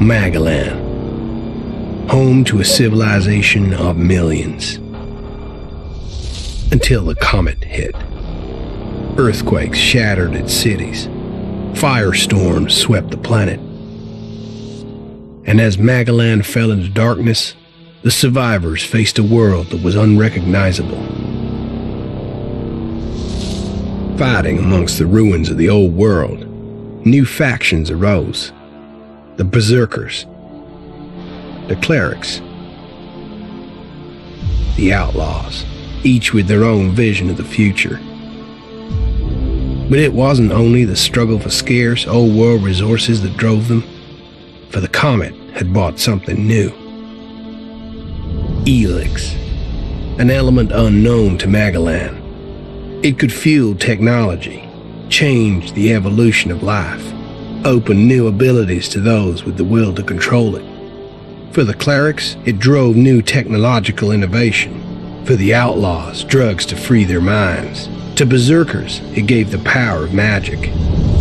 Magellan, home to a civilization of millions. Until the comet hit. Earthquakes shattered its cities. Firestorms swept the planet. And as Magellan fell into darkness, the survivors faced a world that was unrecognizable. Fighting amongst the ruins of the old world, new factions arose. The Berserkers, the Clerics, the Outlaws, each with their own vision of the future. But it wasn't only the struggle for scarce old world resources that drove them, for the comet had brought something new. Elex, an element unknown to Magellan. It could fuel technology, change the evolution of life, open new abilities to those with the will to control it. For the clerics, it drove new technological innovation. For the outlaws, drugs to free their minds. To berserkers, it gave the power of magic.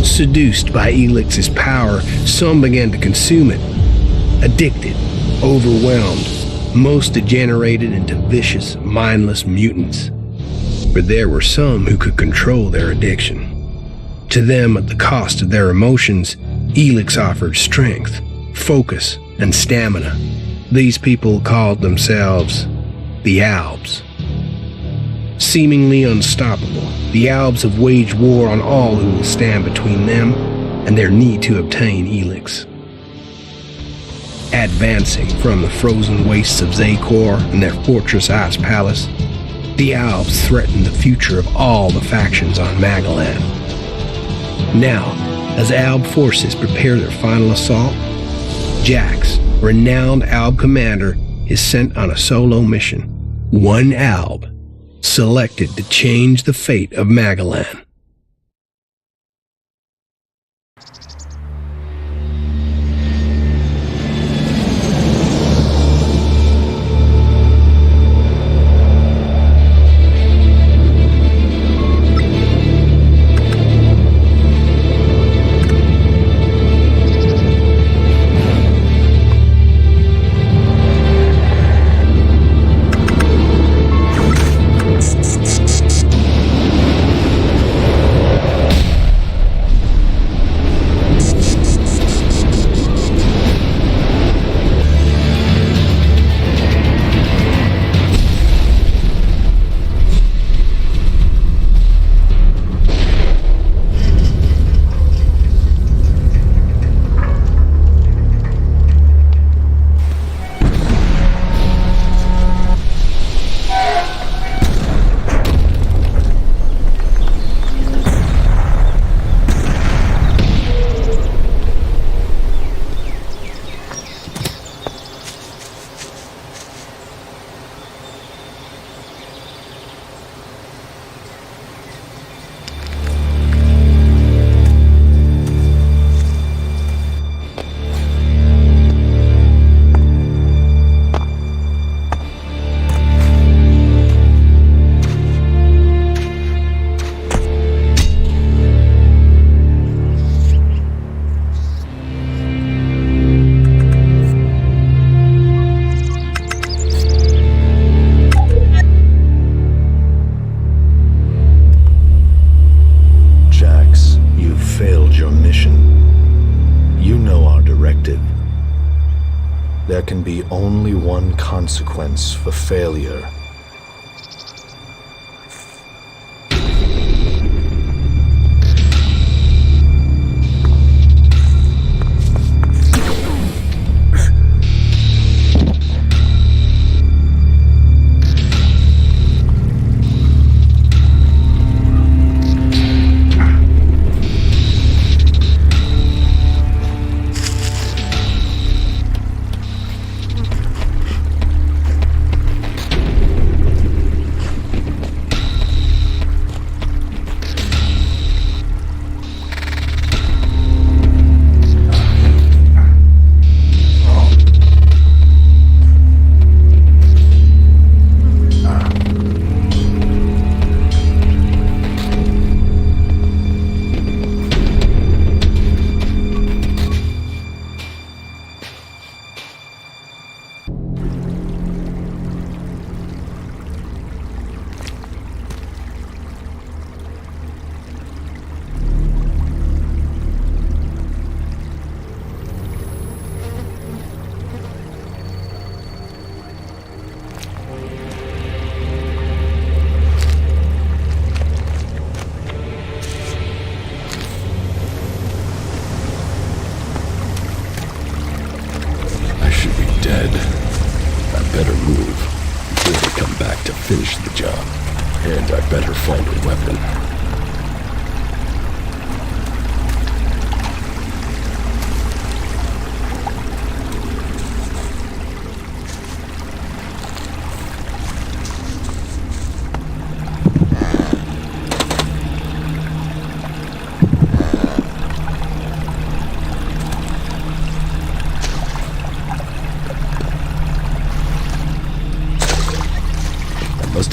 Seduced by Elix's power, some began to consume it. Addicted, overwhelmed, most degenerated into vicious, mindless mutants. But there were some who could control their addiction. To them, at the cost of their emotions, Elex offered strength, focus, and stamina. These people called themselves the Albs. Seemingly unstoppable, the Albs have waged war on all who will stand between them and their need to obtain Elex. Advancing from the frozen wastes of Zakor and their fortress ice palace, the Albs threaten the future of all the factions on Magellan. Now, as Alb forces prepare their final assault, Jax, renowned Alb commander, is sent on a solo mission. One Alb, selected to change the fate of Magellan. There can be only one consequence for failure.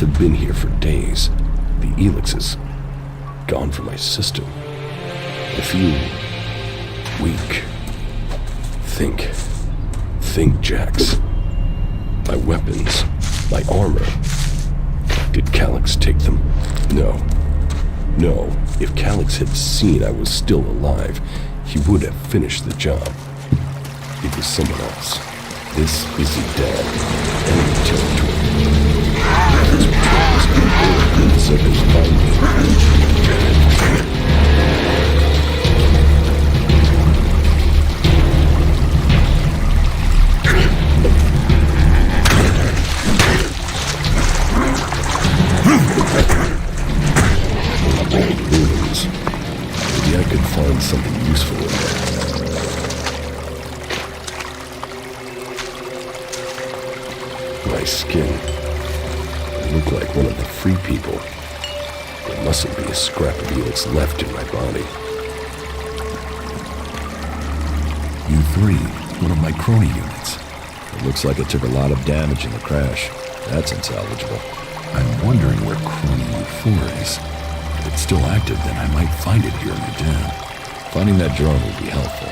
must have been here for days. The Elex is gone from my system. I feel weak. Think, Jax. My weapons, my armor. Did Calyx take them? No. If Calyx had seen I was still alive, he would have finished the job. It was someone else. This isn't dead. Enemy territory. Calyx betrayed us, so they find me. Maybe I could find something useful in there. My skin. I look like one of the free people. There mustn't be a scrap of Elex left in my body. U3, one of my crony units. It looks like it took a lot of damage in the crash. That's unsalvageable. I'm wondering where crony U4 is. If it's still active, then I might find it here in the den. Finding that drone would be helpful.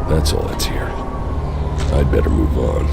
That's all that's here. I'd better move on.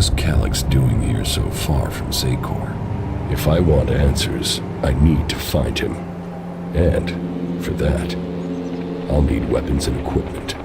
was Calix doing here so far from Secor? If I want answers, I need to find him. And, for that, I'll need weapons and equipment.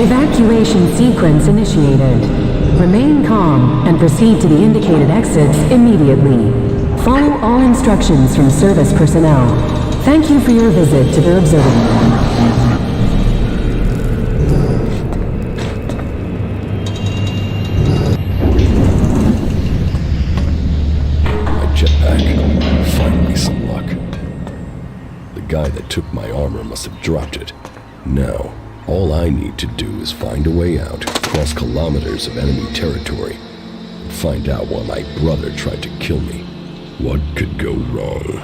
Evacuation sequence initiated. Remain calm and proceed to the indicated exits immediately. Follow all instructions from service personnel. Thank you for your visit to the observatory. My jetpack. Finally some luck. The guy that took my armor must have dropped it. Now, all I need to do is find a way out, cross kilometers of enemy territory, and find out why my brother tried to kill me. What could go wrong?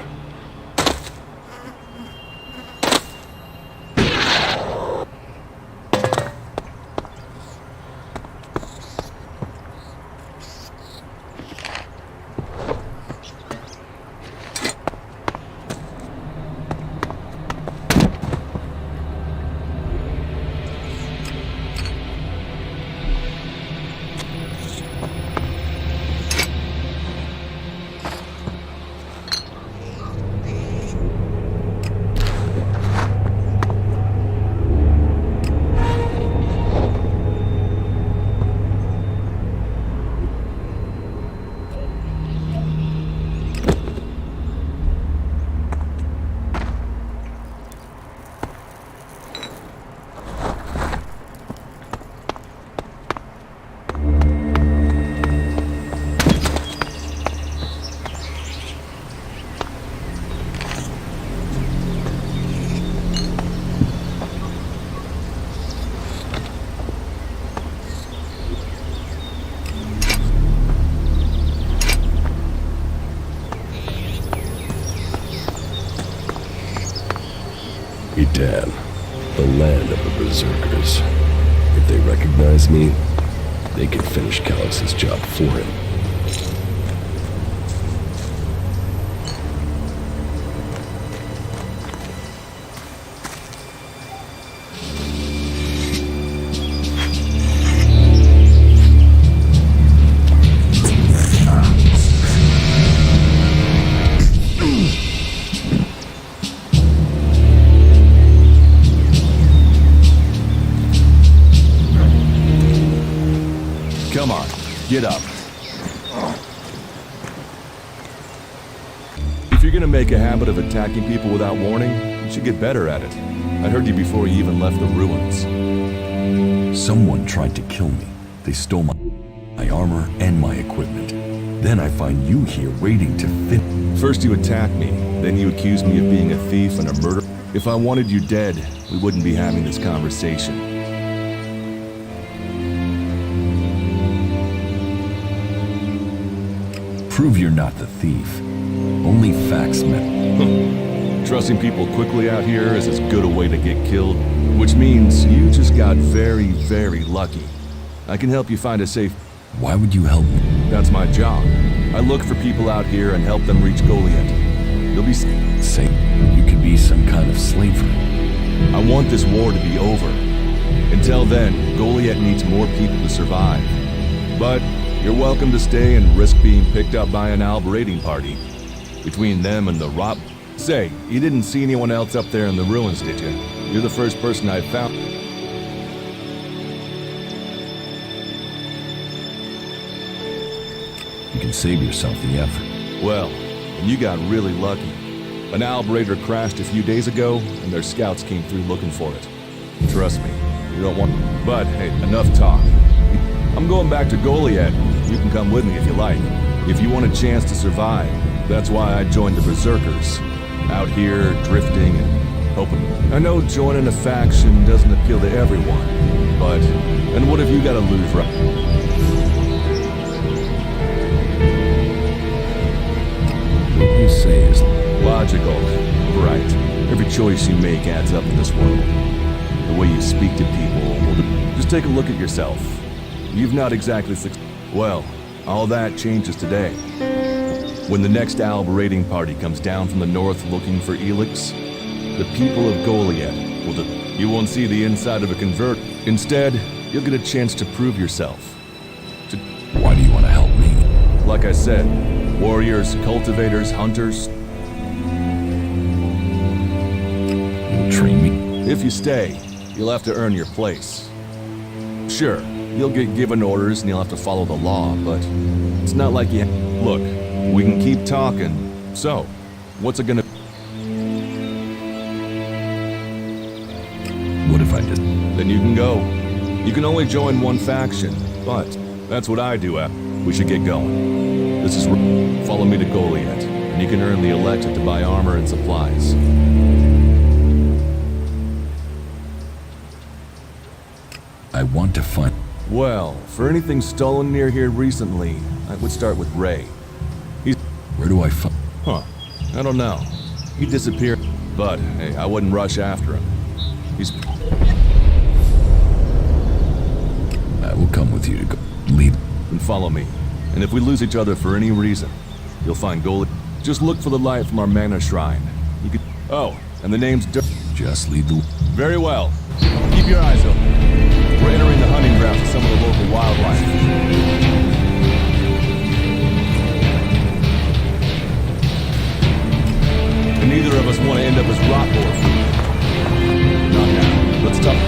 Edan, the land of the Berserkers. If they recognize me, they can finish Calix's job for him. Come on, get up. If you're gonna make a habit of attacking people without warning, you should get better at it. I heard you before you even left the ruins. Someone tried to kill me. They stole my armor and my equipment. Then I find you here waiting to First you attack me, then you accuse me of being a thief and a murderer. If I wanted you dead, we wouldn't be having this conversation. Prove you're not the thief. Only facts matter. Trusting people quickly out here is as good a way to get killed, which means you just got very, very lucky. I can help you find a safe... Why would you help me? That's my job. I look for people out here and help them reach Goliath. You'll be... Say, you could be some kind of slaver. I want this war to be over. Until then, Goliath needs more people to survive. But you're welcome to stay and risk being picked up by an Alb raiding party. Between them and the Rob... Say, you didn't see anyone else up there in the ruins, did you? You're the first person I've found. You can save yourself the effort. Well, and you got really lucky. An Alb raider crashed a few days ago, and their scouts came through looking for it. Trust me, you don't want... But, hey, enough talk. I'm going back to Goliad. You can come with me if you like. If you want a chance to survive, that's why I joined the Berserkers. Out here, drifting and hoping. I know joining a faction doesn't appeal to everyone, but... And what have you got to lose, right? What you say is Logical. Right. Every choice you make adds up in this world. The way you speak to people, well, just take a look at yourself. You've not exactly Well, all that changes today. When the next Alb raiding party comes down from the north looking for Elex, the people of Goliad will... You won't see the inside of a convert. Instead, you'll get a chance to prove yourself. Why do you want to help me? Like I said, warriors, cultivators, hunters... You'll train me? If you stay, you'll have to earn your place. Sure, you'll get given orders and you'll have to follow the law, but it's not like you... Look, we can keep talking. So, what's it gonna... What if I did? Then you can go. You can only join one faction, but that's what I do. We should get going. This is... Follow me to Goliad, and you can earn the Elex to buy armor and supplies. I want to find... Well, for anything stolen near here recently, I would start with Ray. Where do I find... Huh. I don't know. He disappeared, but hey, I wouldn't rush after him. He's... I will come with you to go... Lead... And follow me. And if we lose each other for any reason, you'll find gold. Just look for the light from our mana shrine. You could... Oh, and the name's Just lead the... Very well. Keep your eyes open. We're entering the hunting grounds of some of the local wildlife. And neither of us want to end up as rot boar food. Not now. Let's talk.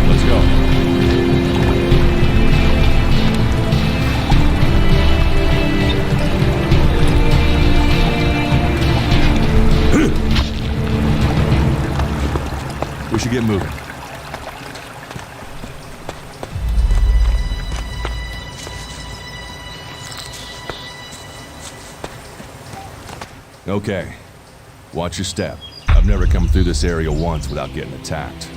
Let's go. We should get moving. Okay. Watch your step. I've never come through this area once without getting attacked.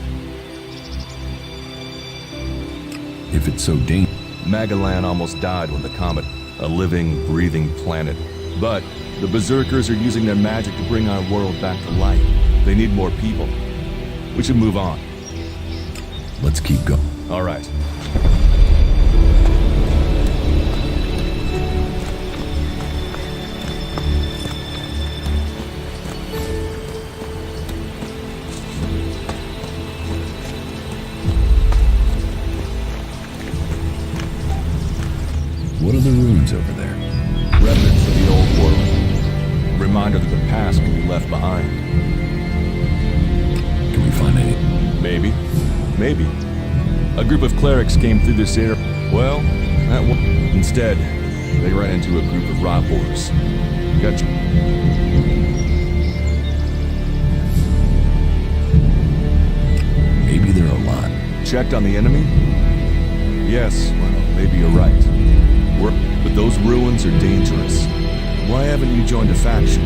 If it's so dangerous... Magalan almost died when the comet... A living, breathing planet. But the Berserkers are using their magic to bring our world back to life. They need more people. We should move on. Let's keep going. All right. What are the ruins over there? Remnants of the old world. A reminder that the past can be left behind. Can we find any? Maybe. Maybe. A group of clerics came through this area. Well, that one. Instead, they ran into a group of rot boars. Gotcha. Maybe there are a lot. Checked on the enemy? Yes, well, maybe you're right. But those ruins are dangerous. Why haven't you joined a faction?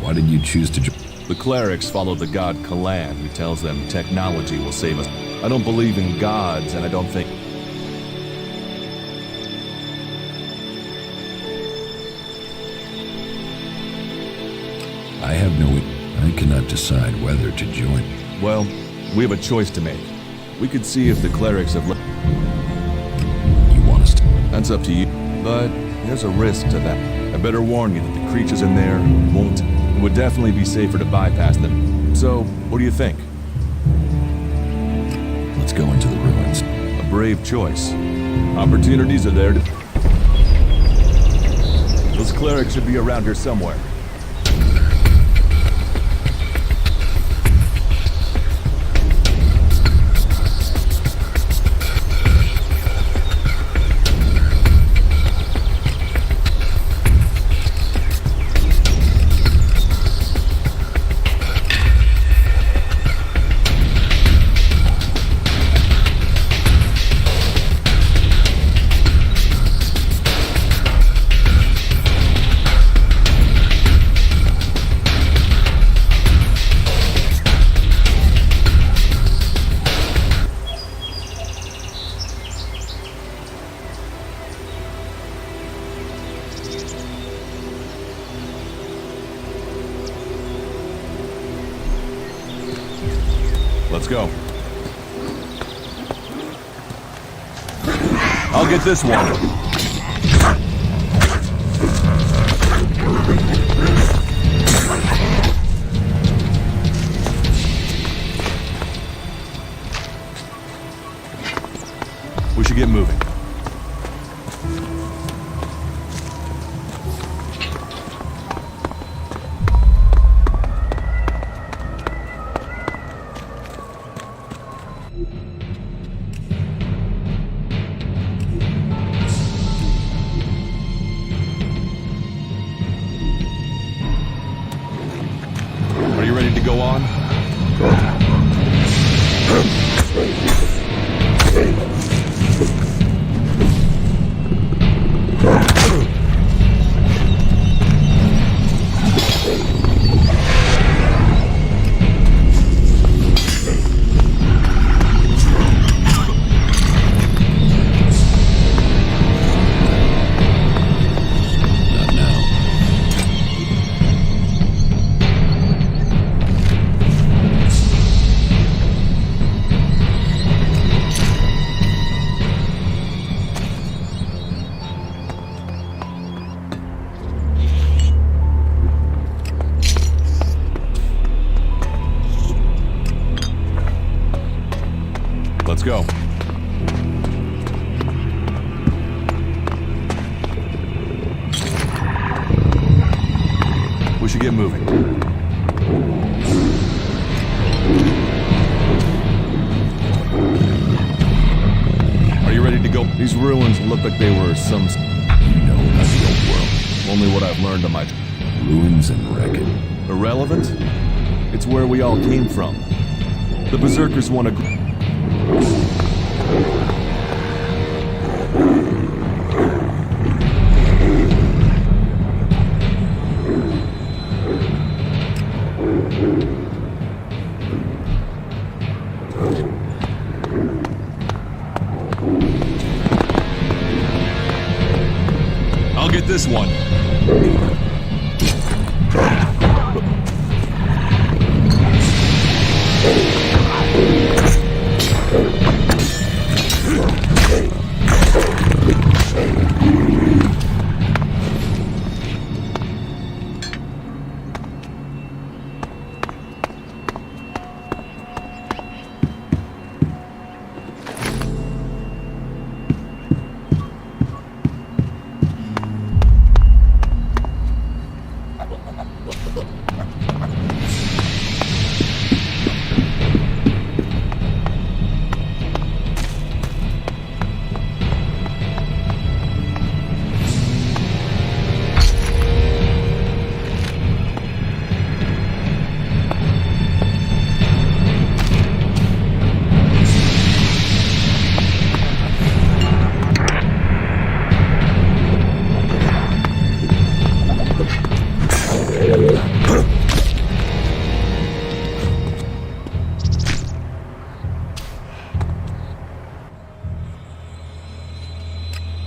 Why did you choose to join? The clerics follow the god Kalan, who tells them technology will save us. I don't believe in gods, and I don't think... I have no... I cannot decide whether to join. Well, we have a choice to make. We could see if the clerics have... You want us to... That's up to you. But there's a risk to that. I better warn you that the creatures in there won't... It would definitely be safer to bypass them. So, what do you think? Let's go into the ruins. A brave choice. Opportunities are there to... Those clerics should be around here somewhere. go. I'll get this one. We should get moving. Are you ready to go on? Not now. Let's go. We should get moving. Are you ready to go? These ruins look like they were some... You know about the old world. Only what I've learned on my... Ruins and wreckage. Irrelevant? It's where we all came from. The Berserkers want to... I'll get this one.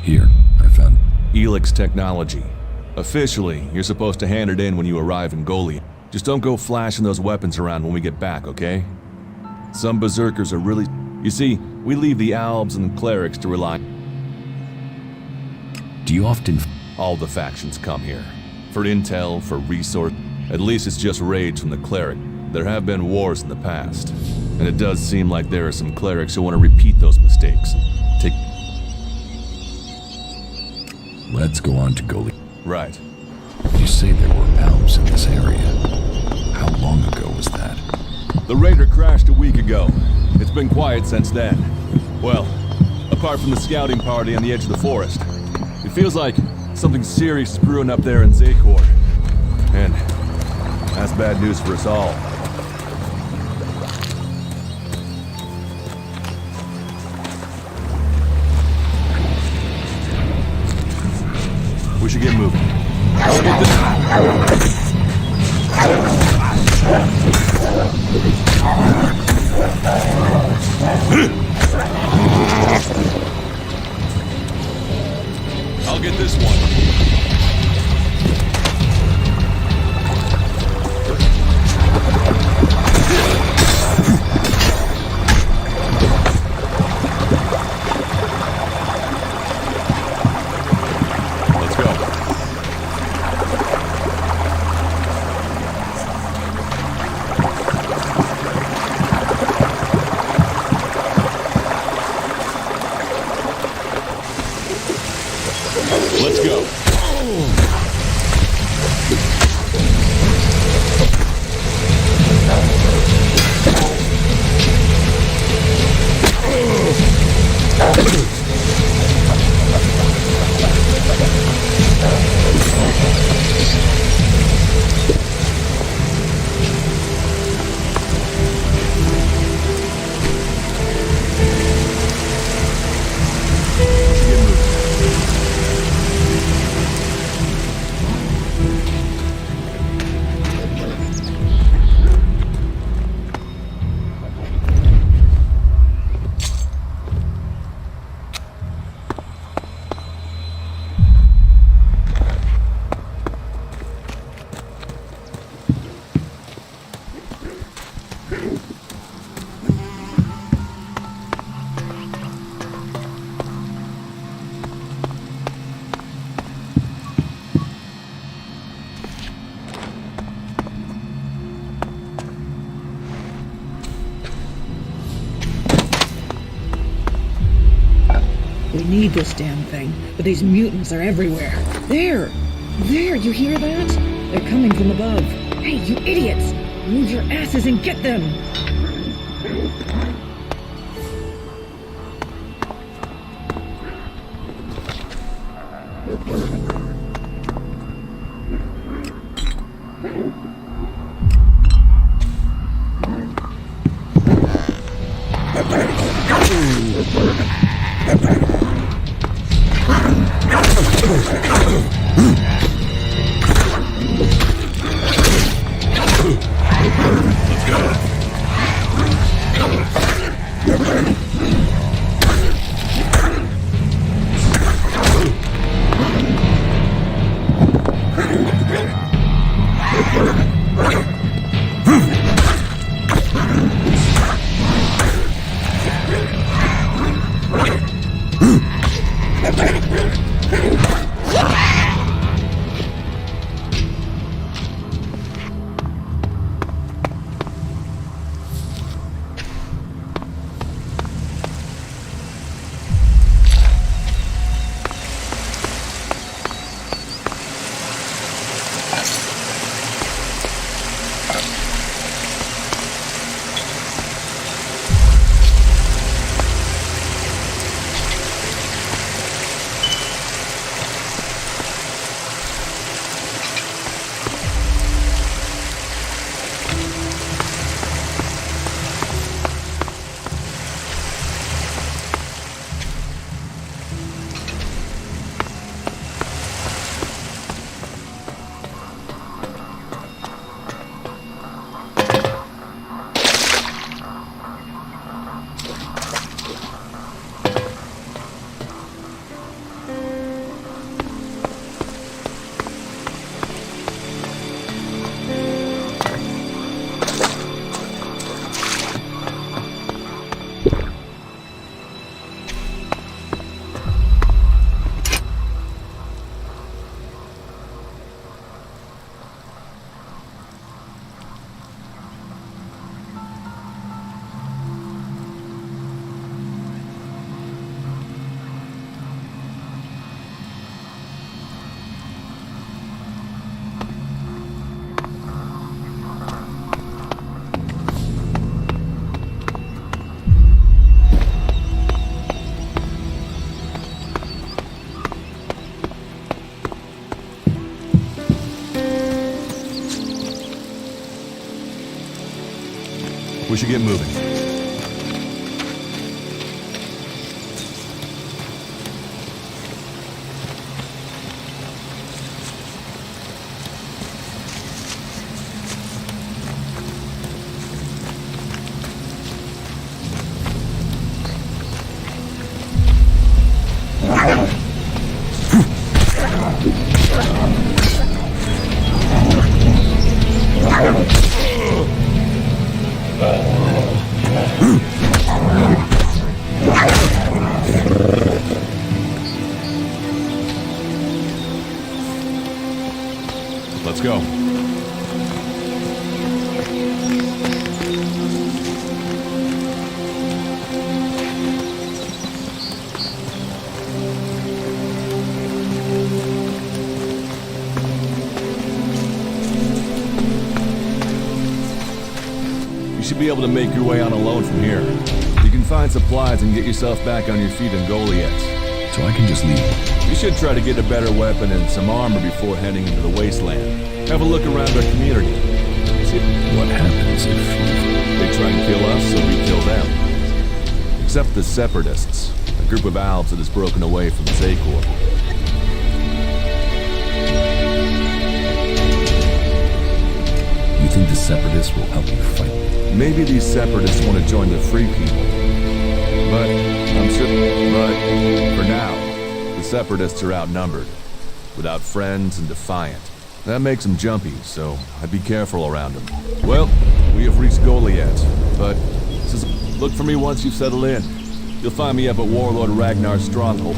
Here, I found... Elex technology. Officially, you're supposed to hand it in when you arrive in Goliath. Just don't go flashing those weapons around when we get back, okay? Some berserkers are really... You see, we leave the albs and clerics to rely... Do you often... All the factions come here. For intel, for resource... At least it's just rage from the cleric. There have been wars in the past. And it does seem like there are some clerics who want to repeat those mistakes. Take... Let's go on to Goliath. Right. You say there were Alps in this area. How long ago was that? The raider crashed a week ago. It's been quiet since then. Well, apart from the scouting party on the edge of the forest. It feels like something serious is brewing up there in Zakor. And that's bad news for us all. We should get moving. I'll get this. I'll get this one. Let's go. We need this damn thing, but these mutants are everywhere. There! There, you hear that? They're coming from above. Hey, you idiots! Move your asses and get them! We should get moving. be able to make your way on alone from here. You can find supplies and get yourself back on your feet in Goliath. So I can just leave. You should try to get a better weapon and some armor before heading into the wasteland. Have a look around our community. See What happens if... they try and kill us, so we kill them. Except the Separatists, a group of Alps that has broken away from Zakor. You think the Separatists will help you fight? Maybe these Separatists want to join the Free People. But for now, the Separatists are outnumbered, without friends and defiant. That makes them jumpy, so I'd be careful around them. Well, we have reached Goliath, but look for me once you've settled in. You'll find me up at Warlord Ragnar's stronghold.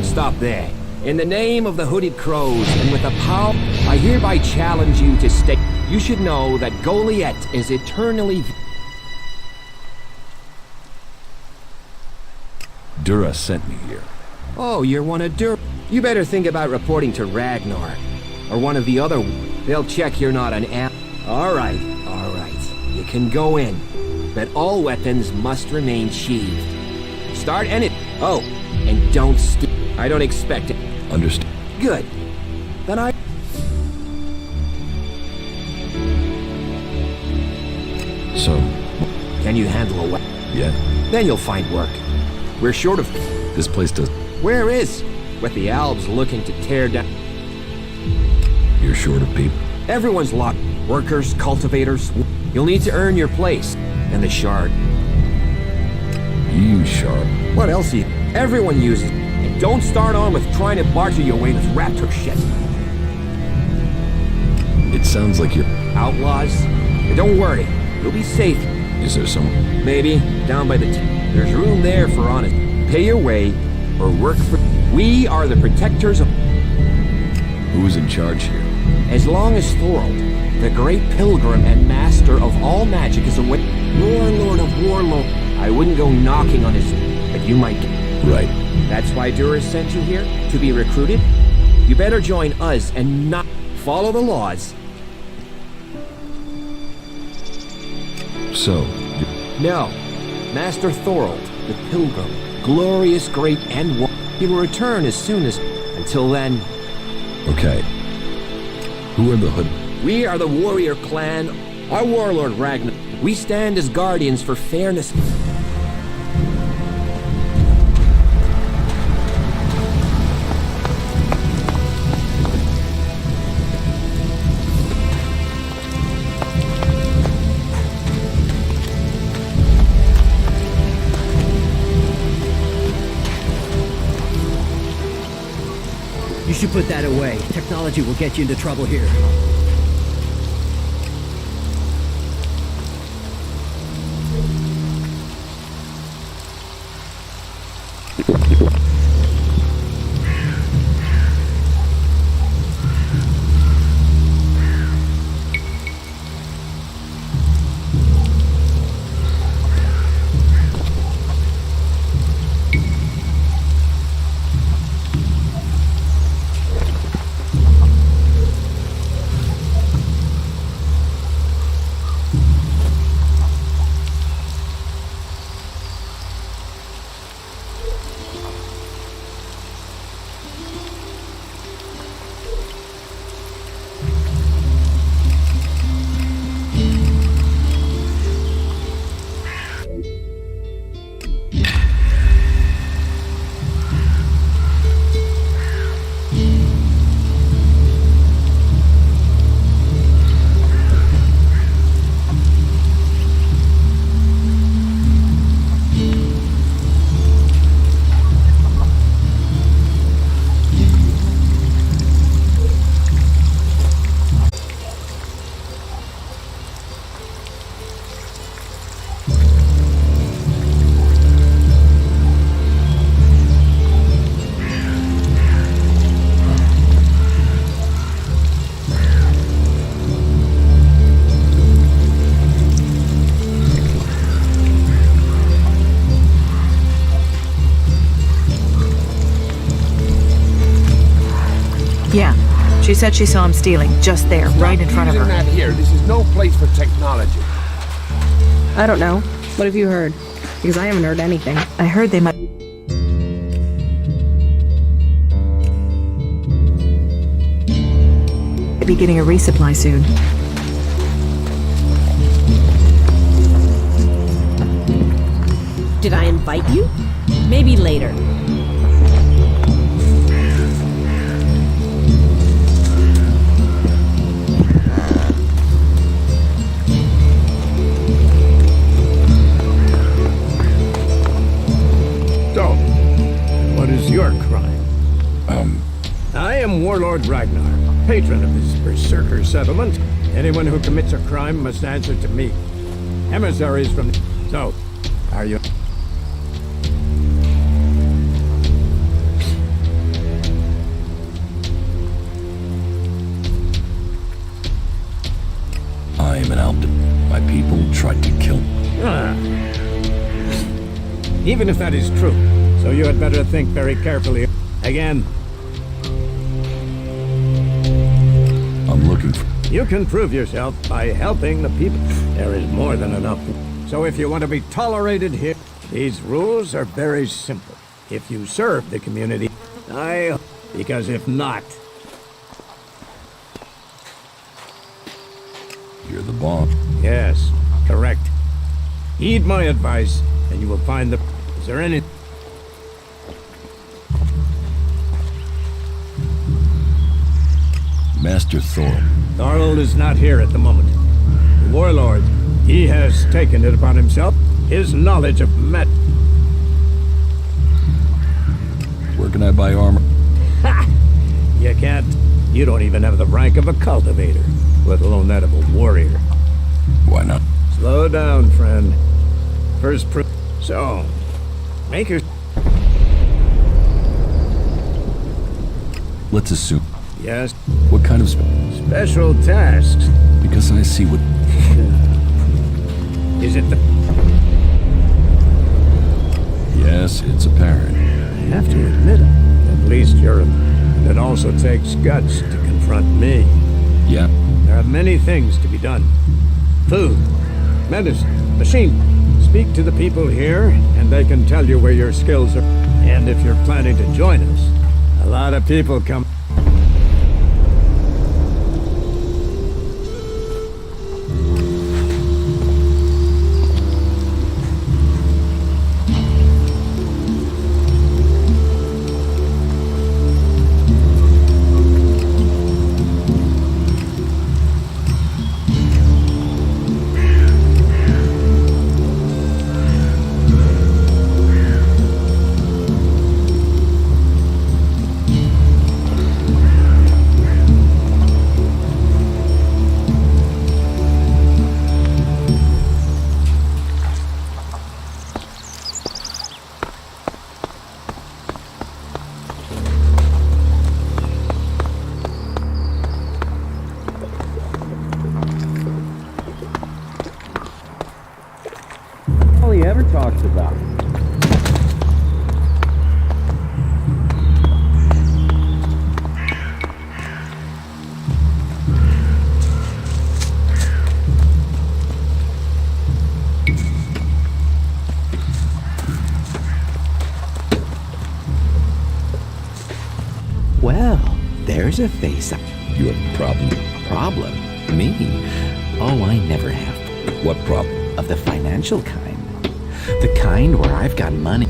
Stop there. In the name of the Hooded Crows and with the power, I hereby challenge you to stay. You should know that Goliath is eternally... Dura sent me here. Oh, you're one of Dur... You better think about reporting to Ragnar. Or one of the other... They'll check you're not an amp. Alright. You can go in. But all weapons must remain sheathed. Start and it... Oh, and don't I don't expect it. Understood. Good. Then I... So... Can you handle a weapon? Yeah. Then you'll find work. We're short of... This place does... Where is? With the Albs looking to tear down... You're short of people? Everyone's locked. Workers, cultivators. You'll need to earn your place. And the shard. You use shard. What else you... Everyone uses it. And don't start on with trying to barter your way with raptor shit. It sounds like you're... Outlaws? But don't worry. You'll be safe. Is there some... Maybe. Down by the... There's room there for honest. Pay your way, or work for... We are the protectors of... Who's in charge here? As long as Thorold, the great pilgrim and master of all magic, is away... Warlord of Warlord. I wouldn't go knocking on his... But you might get... Right. That's why Duras sent you here? To be recruited? You better join us and not... Follow the laws. So... No. Master Thorold, the pilgrim. Glorious, great, and... He will return as soon as... Until then... Okay. Who are the Hood... We are the warrior clan. Our warlord Ragnar. We stand as guardians for fairness. You should put that away. Technology will get you into trouble here. She said she saw him stealing, just there, right in front of her. Using that here. This is no place for technology. I don't know. What have you heard? Because I haven't heard anything. I heard they might be getting a resupply soon. Did I invite you? Maybe later. So, what is your crime? I am Warlord Ragnar, patron of this berserker settlement. Anyone who commits a crime must answer to me. Emissaries from... So, are you... I am an Alpha. My people tried to kill me. Even if that is true, so you had better think very carefully. Again, I'm looking for... you can prove yourself by helping the people. There is more than enough. So if you want to be tolerated here, these rules are very simple. If you serve the community, because if not... You're the boss. Yes, correct. Heed my advice, and you will find the... Is there any... Master Thor. Thorald is not here at the moment. The Warlord, he has taken it upon himself. His knowledge of Where can I buy armor? Ha! You can't. You don't even have the rank of a cultivator, let alone that of a warrior. Why not? Slow down, friend. First proof. So, make your... Let's assume. Yes. What kind of Special tasks. Because I see what... Is it the... Yes, it's apparent. I have to admit it. At least you're... It also takes guts to confront me. Yeah. There are many things to be done. Food, medicine, machine. Speak to the people here, and they can tell you where your skills are. And if you're planning to join us, a lot of people come... All he ever talks about. Well, there's a face. You have a problem? Problem? Me? Oh, I never have. What problem? Of the financial kind. The kind where I've got money.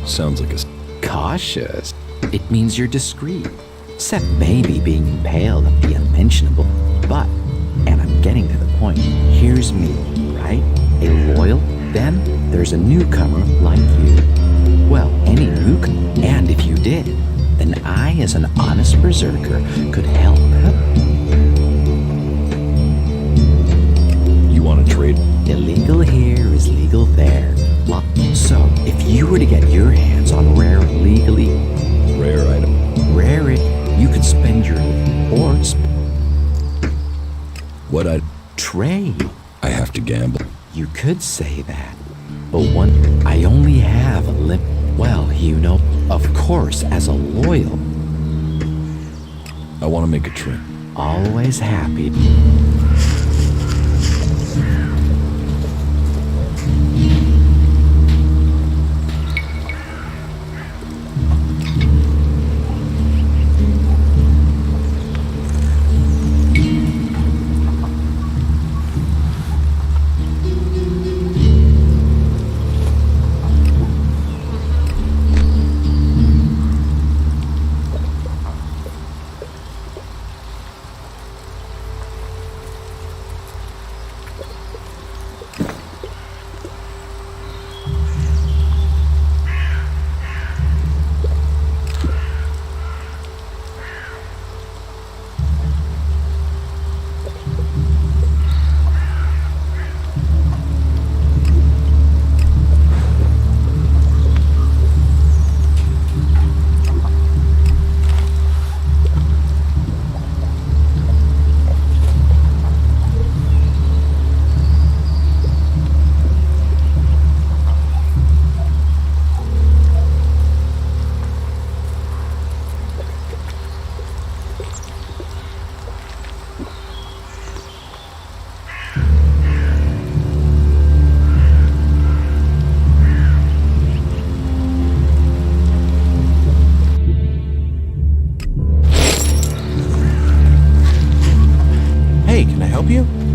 Sounds like a... Cautious. It means you're discreet. Except maybe being impaled on the unmentionable. But, and I'm getting to the point, here's me, right? A loyal? Then there's a newcomer like you. Well, any newcomer. And if you did, then I, as an honest berserker, could help. You want to trade? Illegal here is legal there. Well, so, if you were to get your hands on rare legally... Rare item? Rare it, you could spend your... Or... What I... Trade. I have to gamble. You could say that. But I only have a lip... Well, you know, of course, as a loyal... I want to make a trip. Always happy.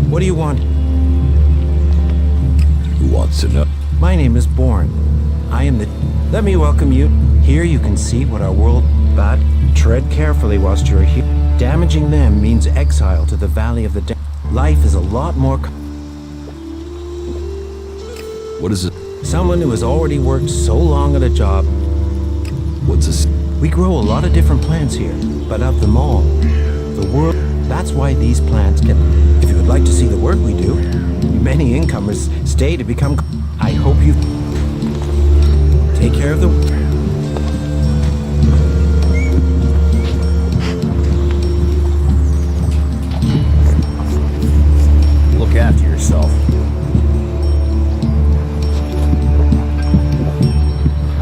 What do you want? Who wants to know? My name is Bourne. I am the... Let me welcome you. Here you can see what our world... But tread carefully whilst you're here. Damaging them means exile to the Valley of the Dead. Life is a lot more... What is it? Someone who has already worked so long at a job. What's this? We grow a lot of different plants here, but of them all, the world... That's why these plants get... If you would like to see the work we do, many incomers stay to become... I hope you... Take care of the... Look after yourself.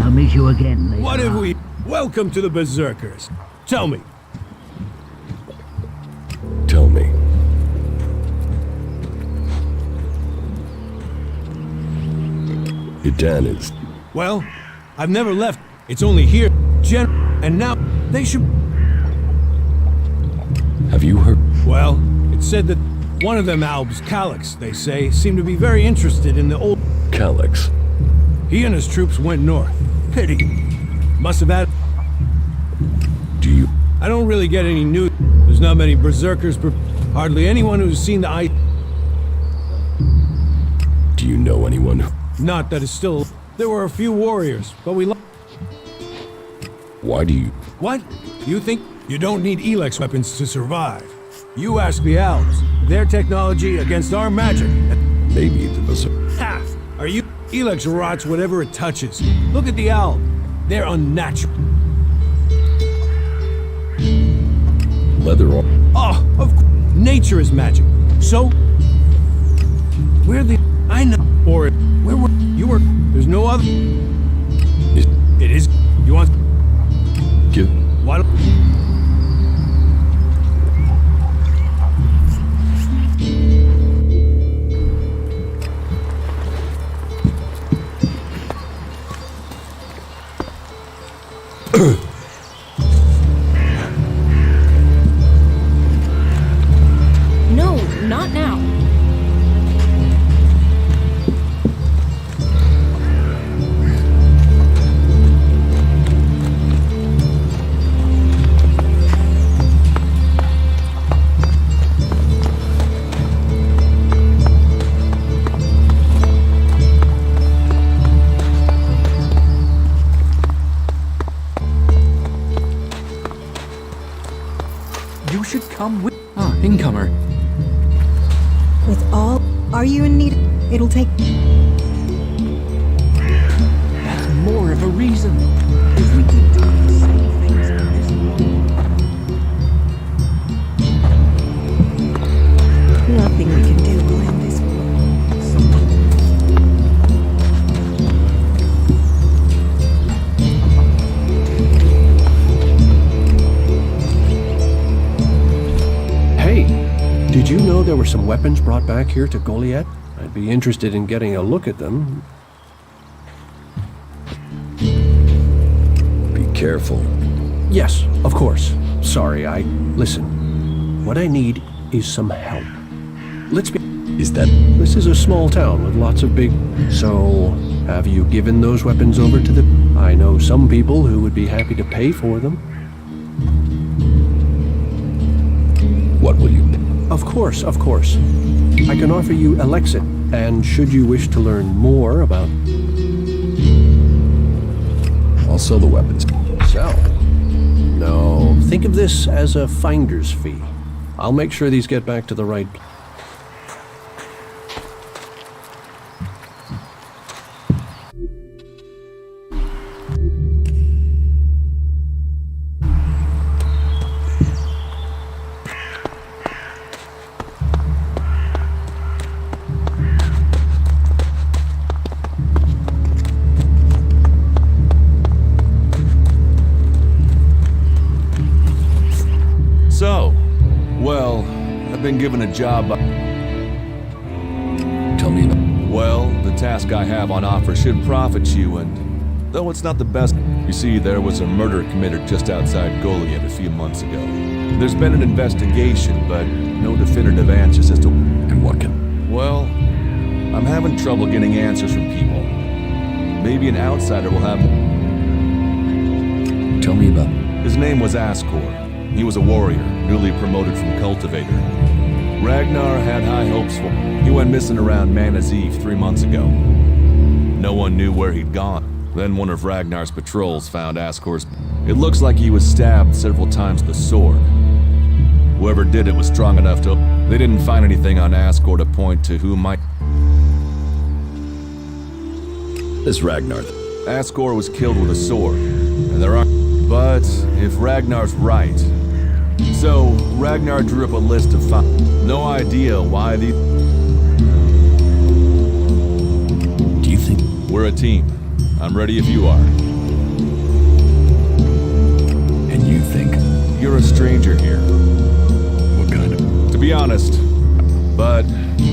I'll meet you again later. What have we... Welcome to the Berserkers. Tell me. Tell me. Idan is... Well, I've never left. It's only here, and now they should... Have you heard? Well, it's said that one of them Albs, Elex, they say, seemed to be very interested in the old... Elex. He and his troops went north. Pity. Must have had... Do you... I don't really get any news. There's not many berserkers, hardly anyone who's seen the ice. Do you know anyone who... Not that it's still... There were a few warriors, but we... Why do you... What? You think you don't need Elex weapons to survive? You ask the Alps. Their technology against our magic. Maybe the berserk... Ha! Are you... Elex rots whatever it touches. Look at the Alps. They're unnatural. Leather on... Oh, of course. Nature is magic. So... Where the... I know... Or... Where were... You were... There's no other... It is... You want... Give... Why don't... No, not now. You should come with... Ah, incomer. With all... Are you in need? It'll take... That's more of a reason. If we keep doing the same things in this world... Nothing we can do will end this war. know there were some weapons brought back here to Goliath? I'd be interested in getting a look at them. Be careful. Yes, of course. Sorry, Listen, what I need is some help. Let's be... This is a small town with lots of big... So, have you given those weapons over to the... I know some people who would be happy to pay for them. What will you... Of course. I can offer you Elex, and should you wish to learn more about... I'll sell the weapons. Sell? No, think of this as a finder's fee. I'll make sure these get back to the right place. Been given a job by... Tell me about... Well, the task I have on offer should profit you, and though it's not the best... You see, there was a murder committed just outside Goliath a few months ago. There's been an investigation, but no definitive answers as to... And what can... Well, I'm having trouble getting answers from people. Maybe an outsider will have... Tell me about... His name was Ascor. He was a warrior, newly promoted from cultivator. Ragnar had high hopes for him. He went missing around Mana's Eve 3 months ago. No one knew where he'd gone. Then one of Ragnar's patrols found Ascor's... It looks like he was stabbed several times with a sword. Whoever did it was strong enough to... They didn't find anything on Ascor to point to who might... This Ragnar... Ascor was killed with a sword, and there are... But if Ragnar's right... So, Ragnar drew up a list of no idea why the... Do you think... We're a team. I'm ready if you are. And you think... You're a stranger here. What kind of... To be honest. But,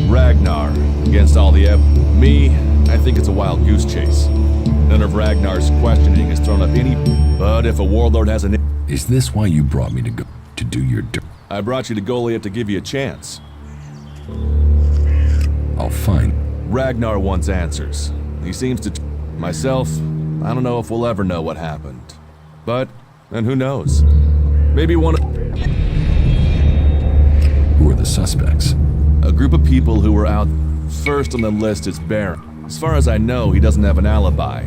Ragnar, against all the me, I think it's a wild goose chase. None of Ragnar's questioning has thrown up any... But if a warlord has an... Is this why you brought me to go... to do your dirt? I brought you to Goliath to give you a chance. I'll find... Ragnar wants answers. He seems to... Myself, I don't know if we'll ever know what happened. But, and who knows? Maybe one of... Who are the suspects? A group of people who were out. First on the list is Baron. As far as I know, he doesn't have an alibi.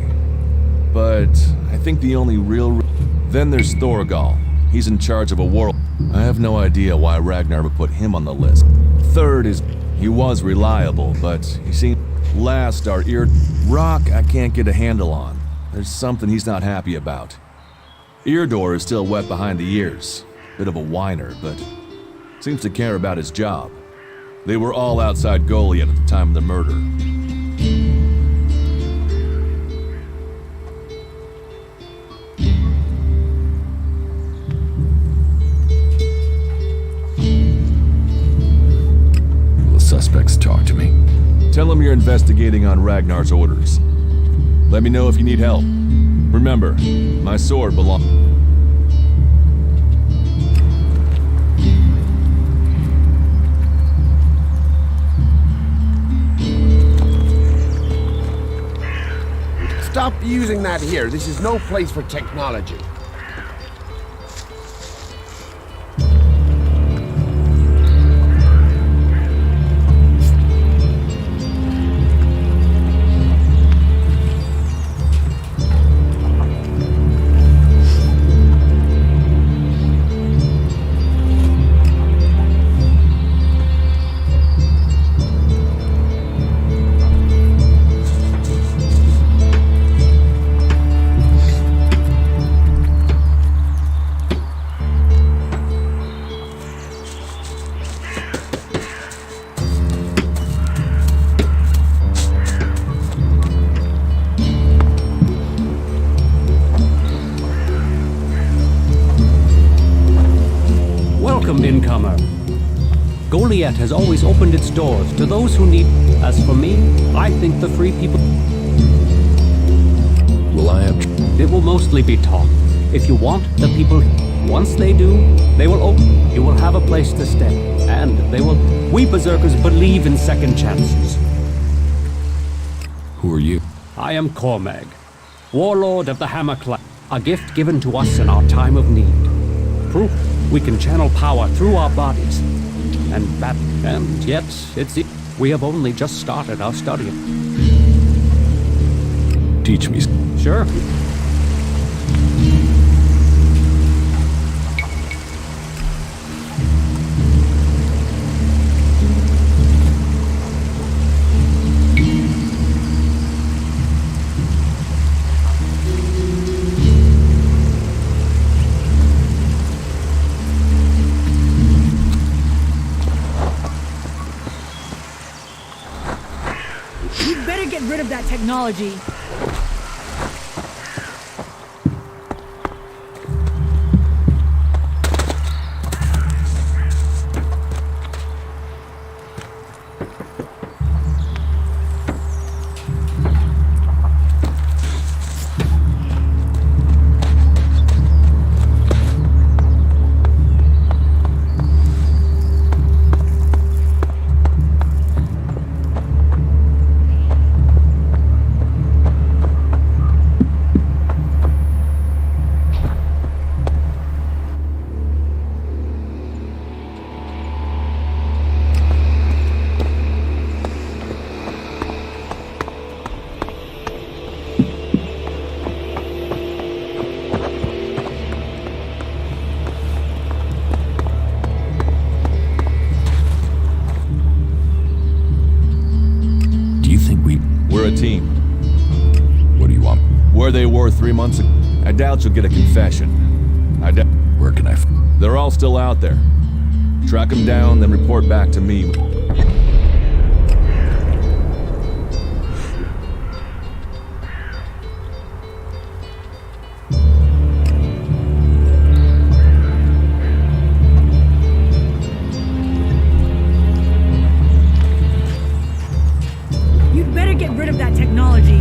But I think the only real... Then there's Thorgal. He's in charge of a war. I have no idea why Ragnar would put him on the list. Third is... He was reliable, but he seemed... Last are Rock I can't get a handle on. There's something he's not happy about. Eardor is still wet behind the ears. Bit of a whiner, but... Seems to care about his job. They were all outside Goliath at the time of the murder. Suspects talk to me. Tell them you're investigating on Ragnar's orders. Let me know if you need help. Remember, my sword belongs... Stop using that here. This is no place for technology. Goliath has always opened its doors to those who need. As for me, I think the free people. Will I have... It will mostly be talk. If you want the people, once they do, they will open. You will have a place to stay, and they will. We Berserkers believe in second chances. Who are you? I am Cormag, warlord of the Hammer Clan, a gift given to us in our time of need. Proof we can channel power through our bodies, and yet we have only just started our study. Teach me. Sure. You'd better get rid of that technology. We're a team. What do you want? Where they were 3 months ago. I doubt you'll get a confession. Where can I... They're all still out there. Track them down, then report back to me. You'd better get rid of that technology.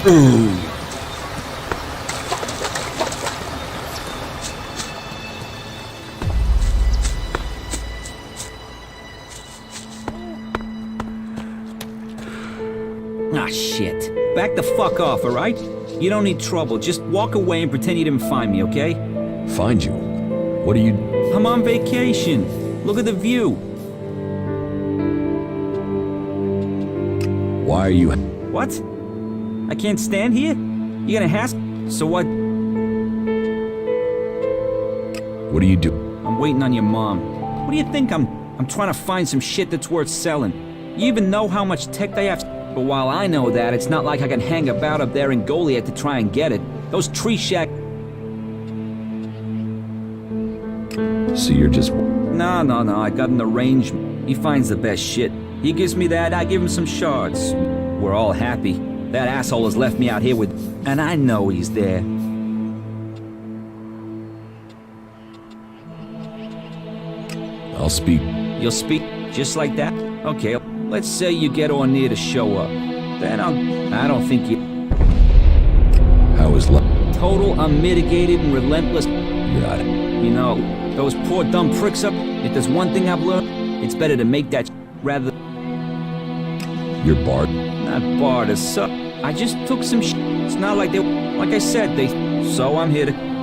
Ah, shit. Back the fuck off, alright? You don't need trouble. Just walk away and pretend you didn't find me, okay? Find you? What are you... I'm on vacation. Look at the view. Why are you... What? I can't stand here? You gonna ask? So what? What do you do? I'm waiting on your mom. What do you think I'm trying to find some shit that's worth selling. You even know how much tech they have? But while I know that, it's not like I can hang about up there in Goliath to try and get it. Those tree shack... So you're just... No, I got an arrangement. He finds the best shit. He gives me that, I give him some shards. We're all happy. That asshole has left me out here with... And I know he's there. I'll speak. You'll speak just like that? Okay, let's say you get on near to show up. Then I don't think you... How is luck? Total, unmitigated, and relentless... Got it. You know, those poor dumb pricks up... If there's one thing I've learned, it's better to make that rather... You're barred? Not barred as such. I just took some It's not like they... Like I said, they... So I'm here to...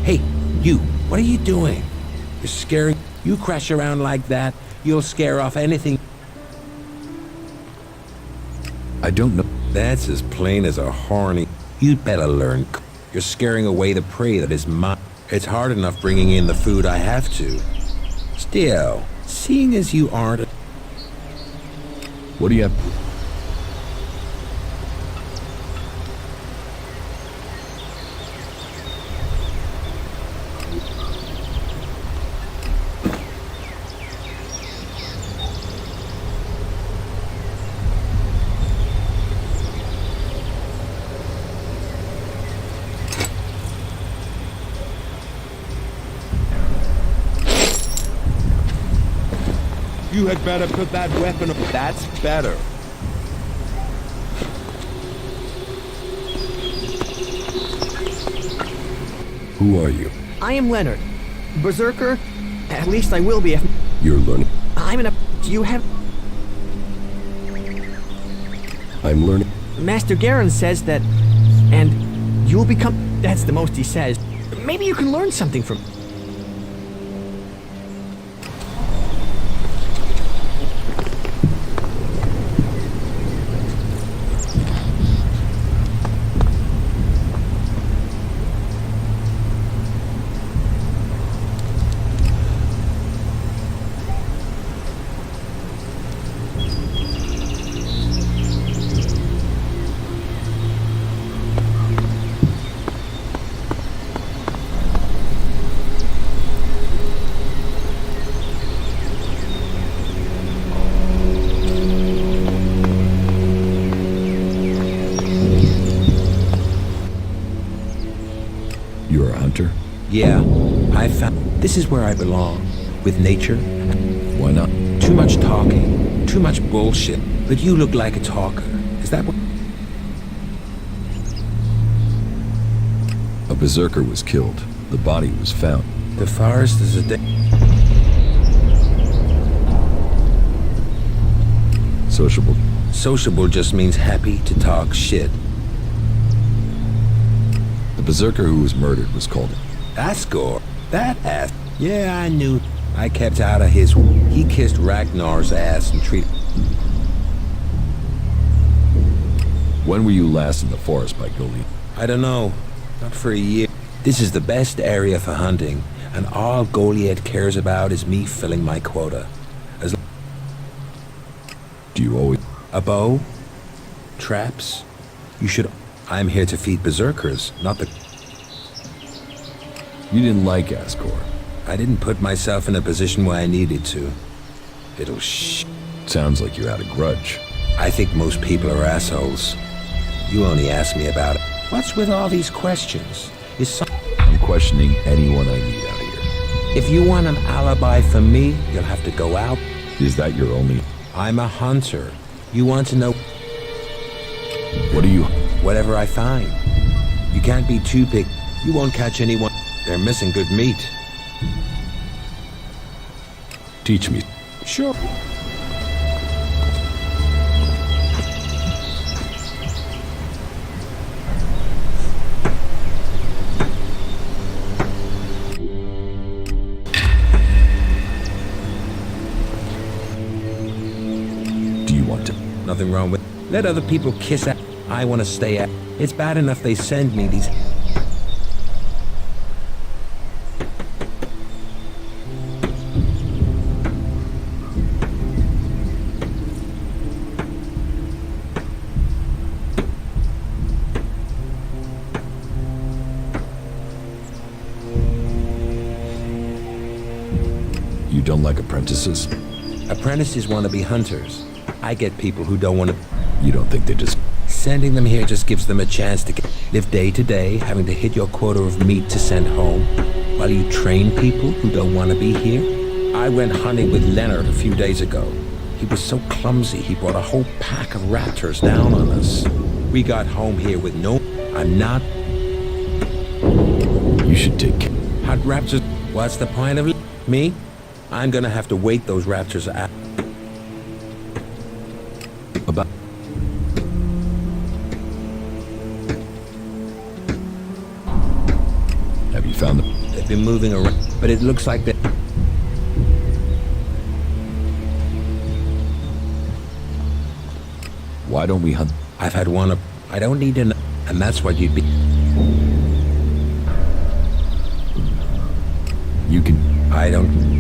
Hey, you, what are you doing? You're scaring... You crash around like that, you'll scare off anything. I don't know. That's as plain as a horny... You'd better learn. You're scaring away the prey that is mine. It's hard enough bringing in the food I have to. Still, seeing as you aren't... What do you have? You had better put that weapon up. That's better. Who are you? I am Leonard. Berserker? At least I will be if... You're learning. I'm in a... Do you have... I'm learning. Master Garen says that... And you'll become... That's the most he says. Maybe you can learn something from... You're a hunter? Yeah, I found... This is where I belong. With nature. Why not? Too much talking. Too much bullshit. But you look like a talker. Is that what... A berserker was killed. The body was found. The forest is a... Sociable. Sociable just means happy to talk shit. The berserker who was murdered was called Asgore. That ass. Yeah, I knew. I kept out of his... He kissed Ragnar's ass and treated... When were you last in the forest by Goliath? I don't know. Not for a year. This is the best area for hunting, and all Goliath cares about is me filling my quota. Do you always... A bow? Traps? You should... I'm here to feed berserkers, not the... You didn't like Asgore. I didn't put myself in a position where I needed to. It'll Sounds like you had a grudge. I think most people are assholes. You only asked me about it. What's with all these questions? I'm questioning anyone I meet out here. If you want an alibi for me, you'll have to go out. Is that your only... I'm a hunter. You want to know... What do you... Whatever I find. You can't be too big. You won't catch anyone. They're missing good meat. Teach me. Sure. Do you want to? Nothing wrong with... Let other people kiss at... I want to stay at... It's bad enough they send me these... You don't like apprentices? Apprentices want to be hunters. I get people who don't want to... You don't think they just... Sending them here just gives them a chance to live day to day, having to hit your quota of meat to send home, while you train people who don't want to be here? I went hunting with Leonard a few days ago. He was so clumsy, he brought a whole pack of raptors down on us. We got home here with no... I'm not... You should take... Hot raptors... What's the point of... Me? I'm gonna have to wait those raptors out. About... Have you... You found them? They've been moving around, but it looks like that. Why don't we hunt? I've had one of. I don't need to know, and that's what you'd be. You can. I don't.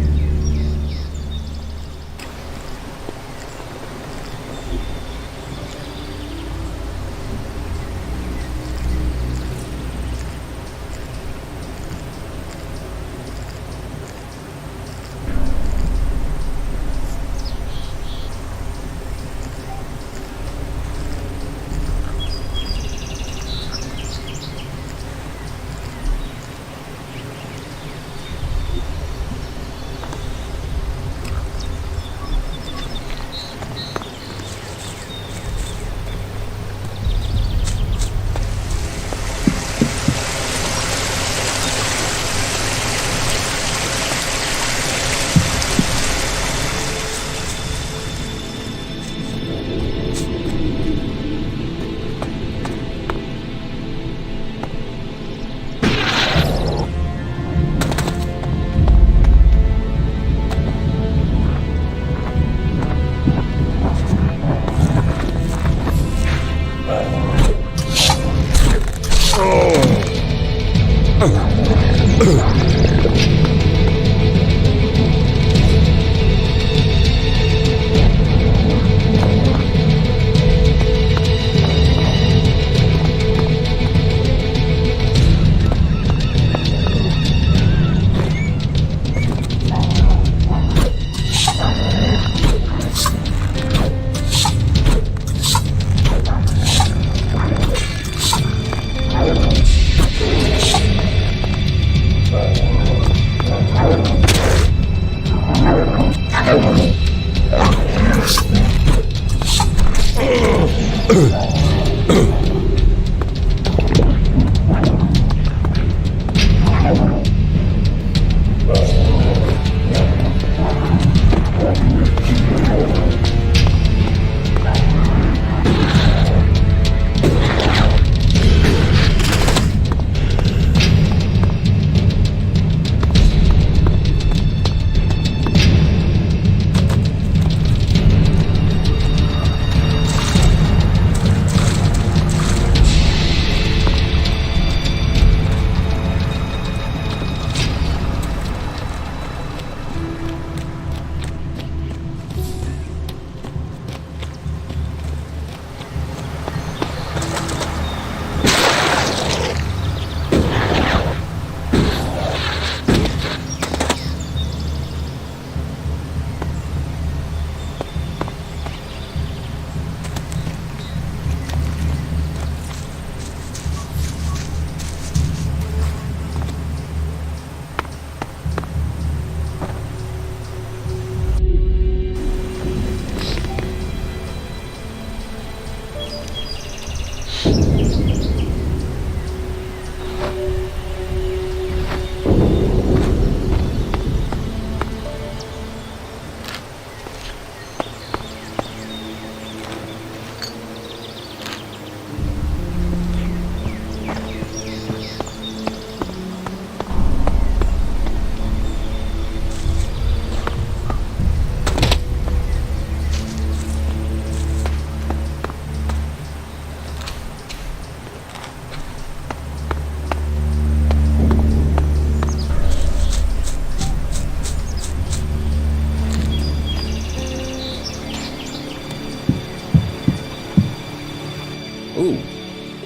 Ooh,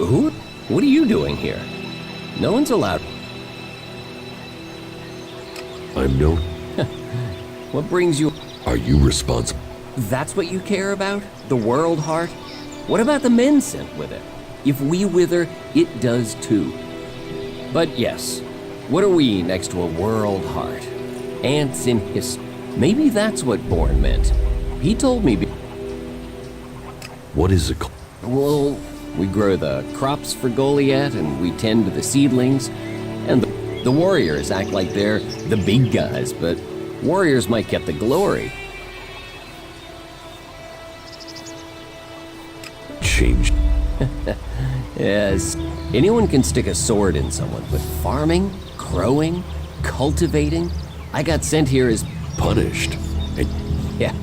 who? What are you doing here? No one's allowed. I'm no. What brings you? Are you responsible? That's what you care about? The world heart? What about the men sent with it? If we wither, it does too. But yes, what are we next to a world heart? Ants in history. Maybe that's what Bourne meant. He told me. What is it? Well, we grow the crops for Goliath, and we tend to the seedlings, and the warriors act like they're the big guys, but warriors might get the glory. Changed. Yes, anyone can stick a sword in someone, but farming, growing, cultivating. I got sent here as Punished. And yeah,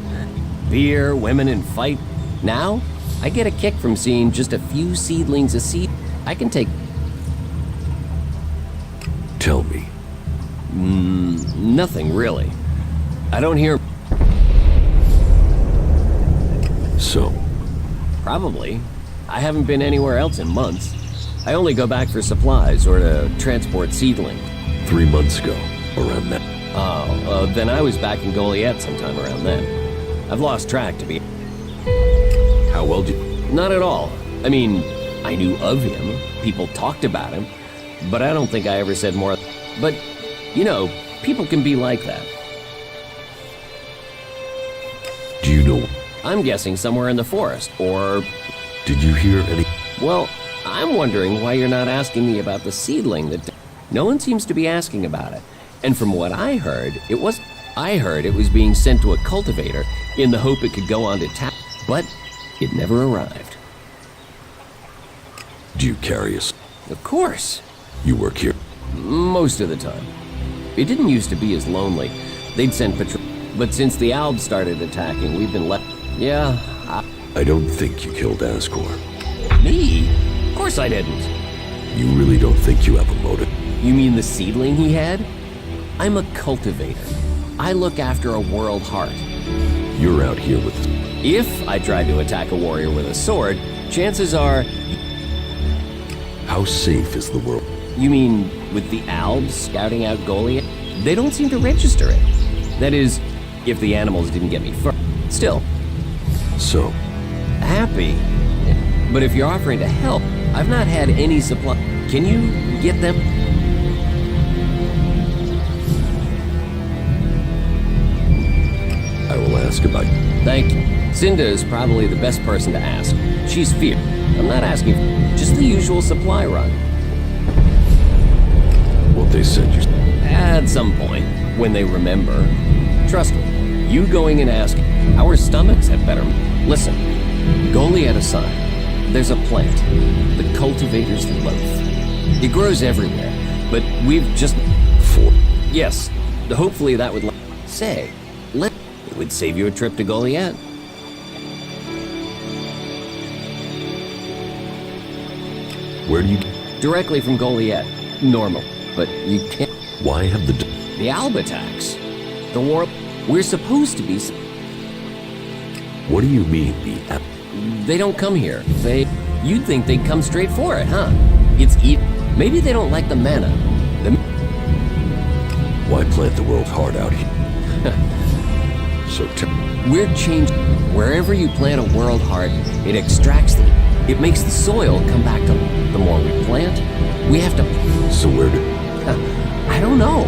beer, women, and fight. Now, I get a kick from seeing just a few seedlings a seed. I can take. tell me. Nothing really. I don't hear. So? Probably. I haven't been anywhere else in months. I only go back for supplies or to transport seedling. 3 months ago, around that. Oh, then I was back in Goliath sometime around then. I've lost track to be. How well did you? Not at all. I mean, I knew of him. People talked about him. But I don't think I ever said more. But, you know, people can be like that. Do you know? I'm guessing somewhere in the forest, or... Did you hear any? Well, I'm wondering why you're not asking me about the seedling that... No one seems to be asking about it. And from what I heard, it was being sent to a cultivator in the hope it could go on to tap, but it never arrived. Do you carry us? Of course. You work here? Most of the time. It didn't used to be as lonely. They'd send patrol, but since the Albs started attacking, we've been left. Yeah, I don't think you killed Ascor. Me? Of course I didn't. You really don't think you have a motive? You mean the seedling he had? I'm a cultivator. I look after a world heart. You're out here with... If I tried to attack a warrior with a sword, chances are... How safe is the world? You mean with the Albs scouting out Goliath? They don't seem to register it. That is, if the animals didn't get me first. Still. So? Happy. But if you're offering to help, I've not had any supply. Can you get them? I will ask about you. Thank you. Cinda is probably the best person to ask. She's fierce. I'm not asking for just the usual supply run. What they send you? At some point, when they remember. Trust me, you going and asking, our stomachs have better... Listen, Goliath aside, there's a plant, the cultivator's loaf. It grows everywhere, but we've just... Yes, hopefully that would... Say, it would save you a trip to Goliath. Where do you... Directly from Goliath. Normal. But you can't... Why have the... The Alb attacks. The war... We're supposed to be... What do you mean, the... They don't come here. You'd think they'd come straight for it, huh? It's maybe they don't like the mana. Why plant the world hard out here? So we're changing. Wherever you plant a world heart, it extracts them. It makes the soil come back to the more we plant. We have to... So where do... I don't know.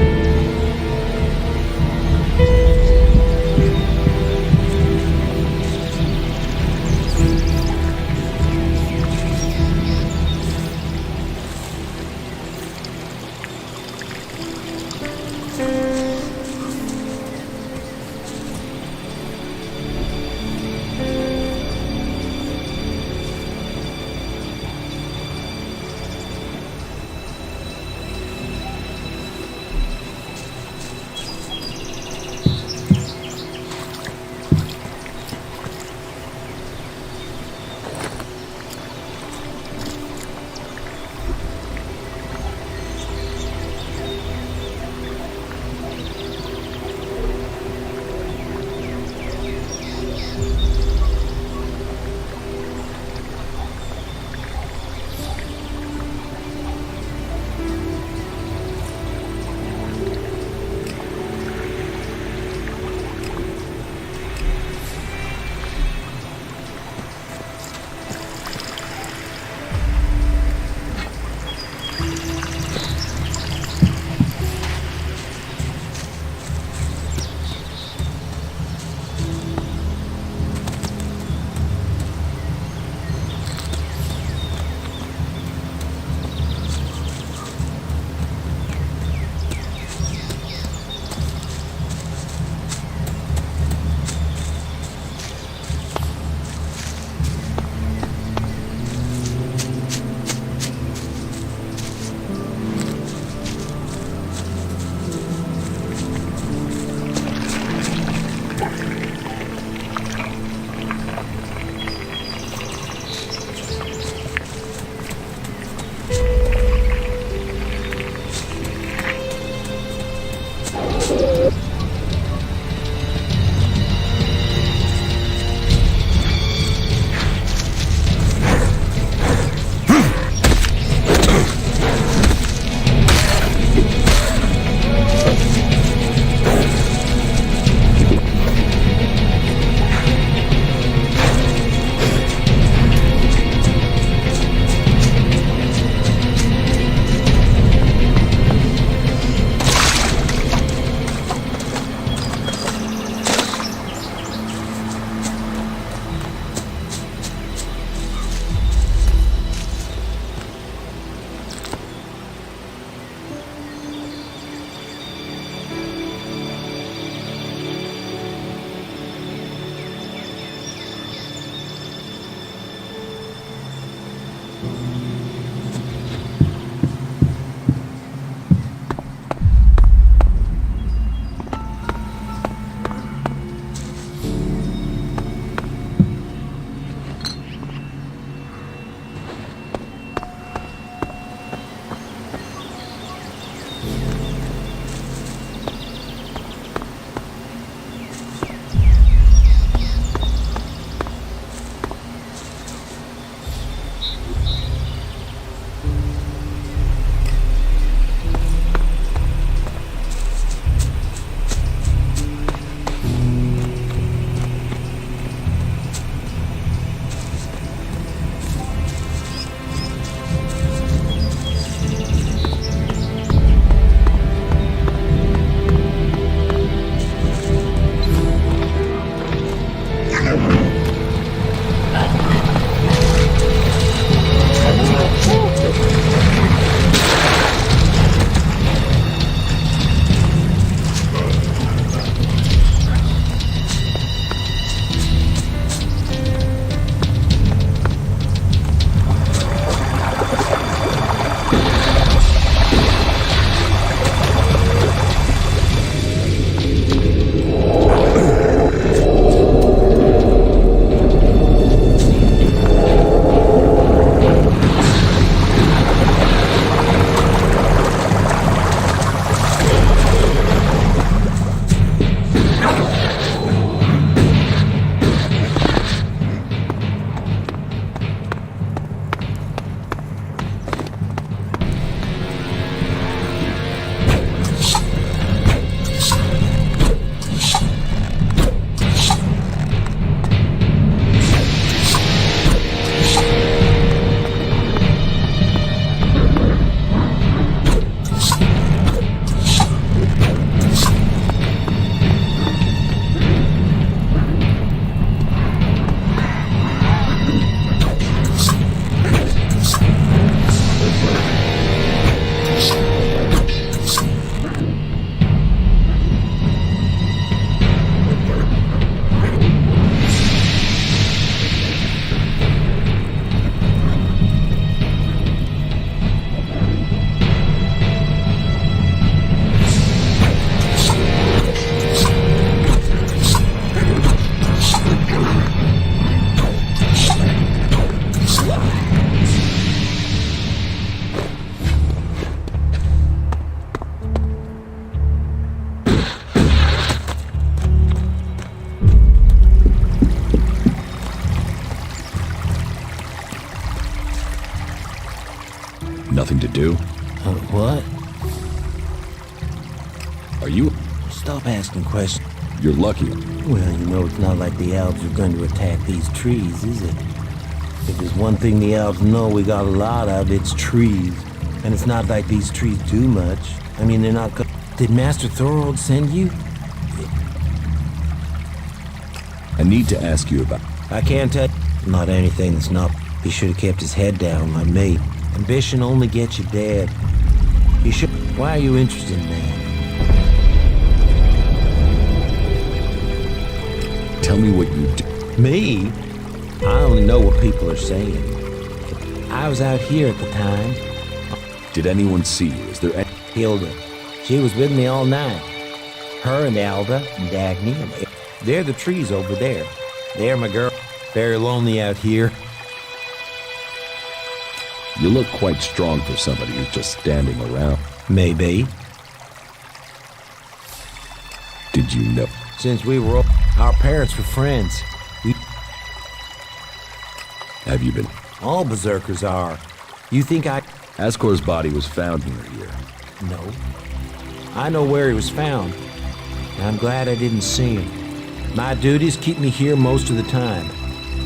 do? What? Are you? Stop asking questions. You're lucky. Well, you know, it's not like the elves are going to attack these trees, is it? If there's one thing the elves know we got a lot of, it's trees. And it's not like these trees do much. I mean, they're not Did Master Thorold send you? I need to ask you about... I can't tell you. Not anything that's not... He should have kept his head down like me. Ambition only gets you dead. He should... Why are you interested in that? Tell me what you do. Me? I only know what people are saying. I was out here at the time. Did anyone see you? Is there any... Hilda. She was with me all night. Her and Alda and Dagny and... They're the trees over there. They're my girl. Very lonely out here. You look quite strong for somebody who's just standing around. Maybe. Did you know? Since we were our parents were friends. Have you been? All berserkers are. You think I... Ascor's body was found near here. No. I know where he was found. And I'm glad I didn't see him. My duties keep me here most of the time.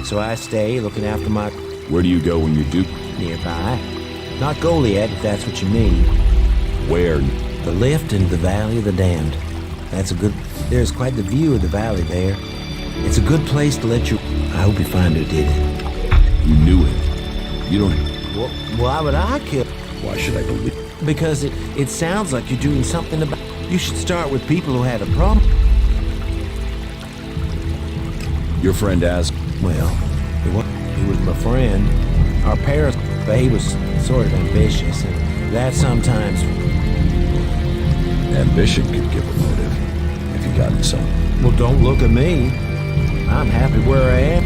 So I stay looking after my... Where do you go when you do? Nearby. Not Goliath, if that's what you mean. Where? The lift into the Valley of the Damned. That's a good... There's quite the view of the valley there. It's a good place to let you... I hope you find who did it. You knew him. You don't... Well, why would I kill... Why should I believe... Because it sounds like you're doing something about... You should start with people who had a problem. Your friend asked... Well, he was my friend. Our parents... But he was sort of ambitious, and that sometimes... Ambition could give a motive, if you got some. Well, don't look at me. I'm happy where I am.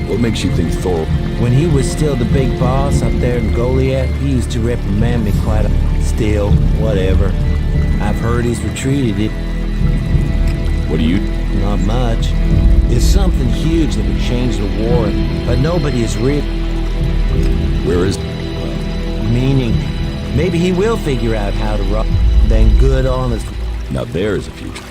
What makes you think Thor... When he was still the big boss up there in Goliath, he used to reprimand me quite a... Still, whatever. I've heard he's retreated. What do you... Not much. It's something huge that would change the war, but nobody is real. Where is... Meaning, maybe he will figure out how to rob. Then good, honest... Now there's a future.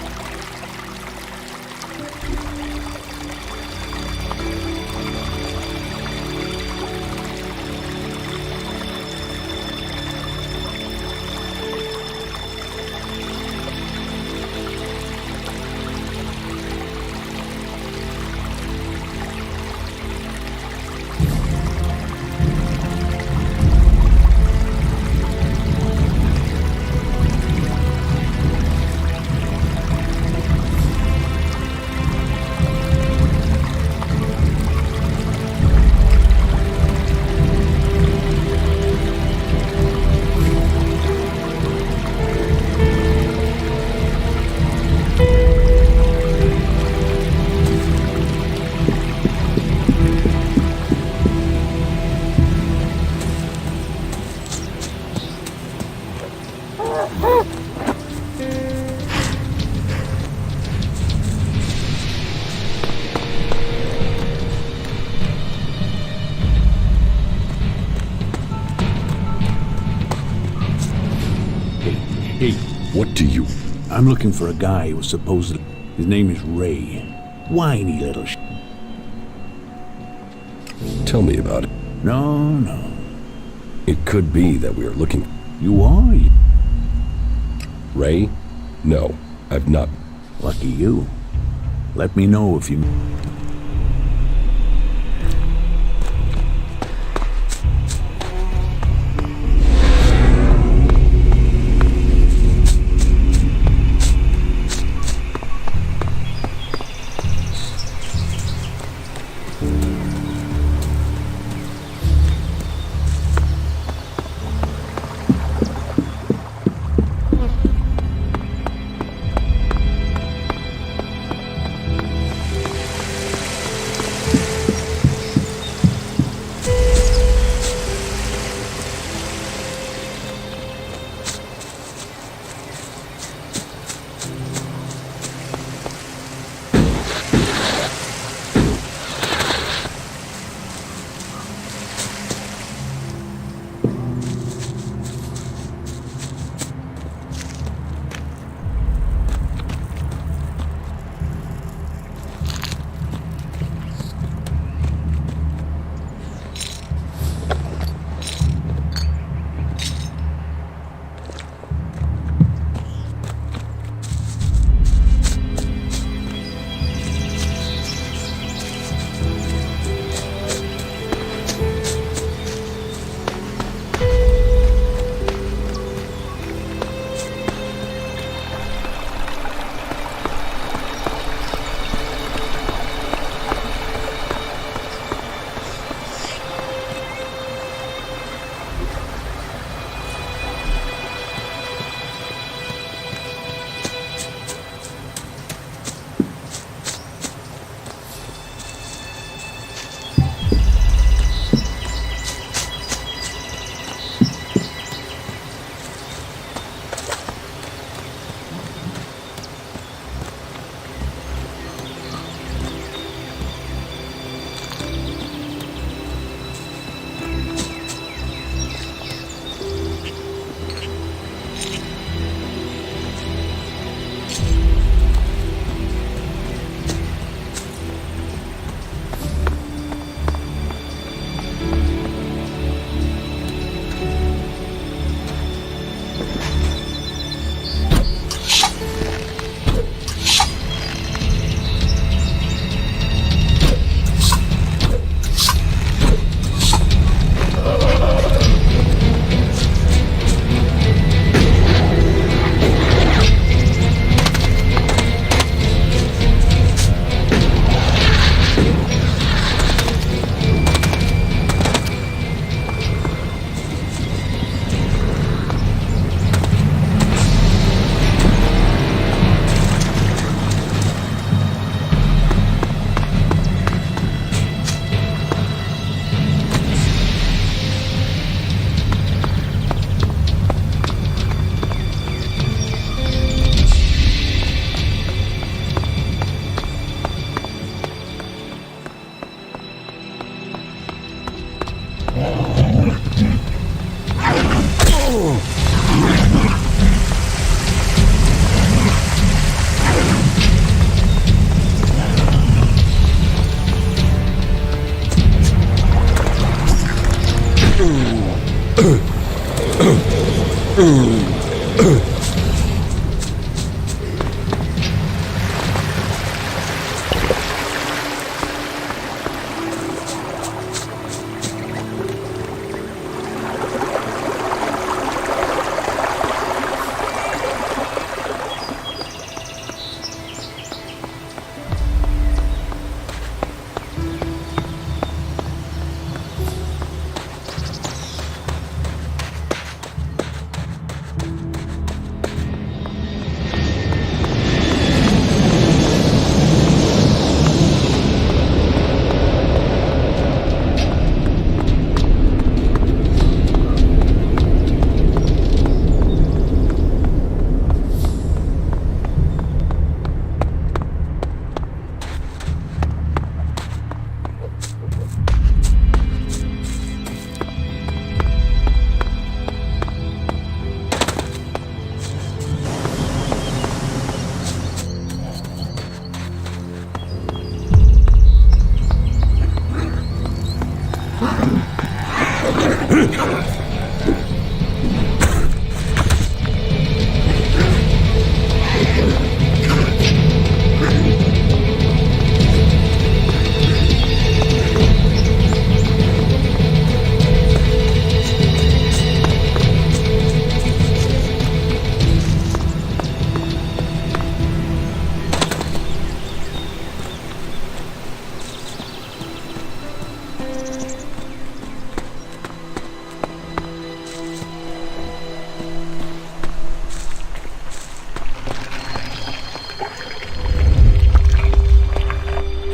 Hey, what do you... I'm looking for a guy who was supposedly... His name is Ray. Whiny little Tell me about it. No. It could be that we are looking... You are? Ray? No, I've not. Lucky you. Let me know if you...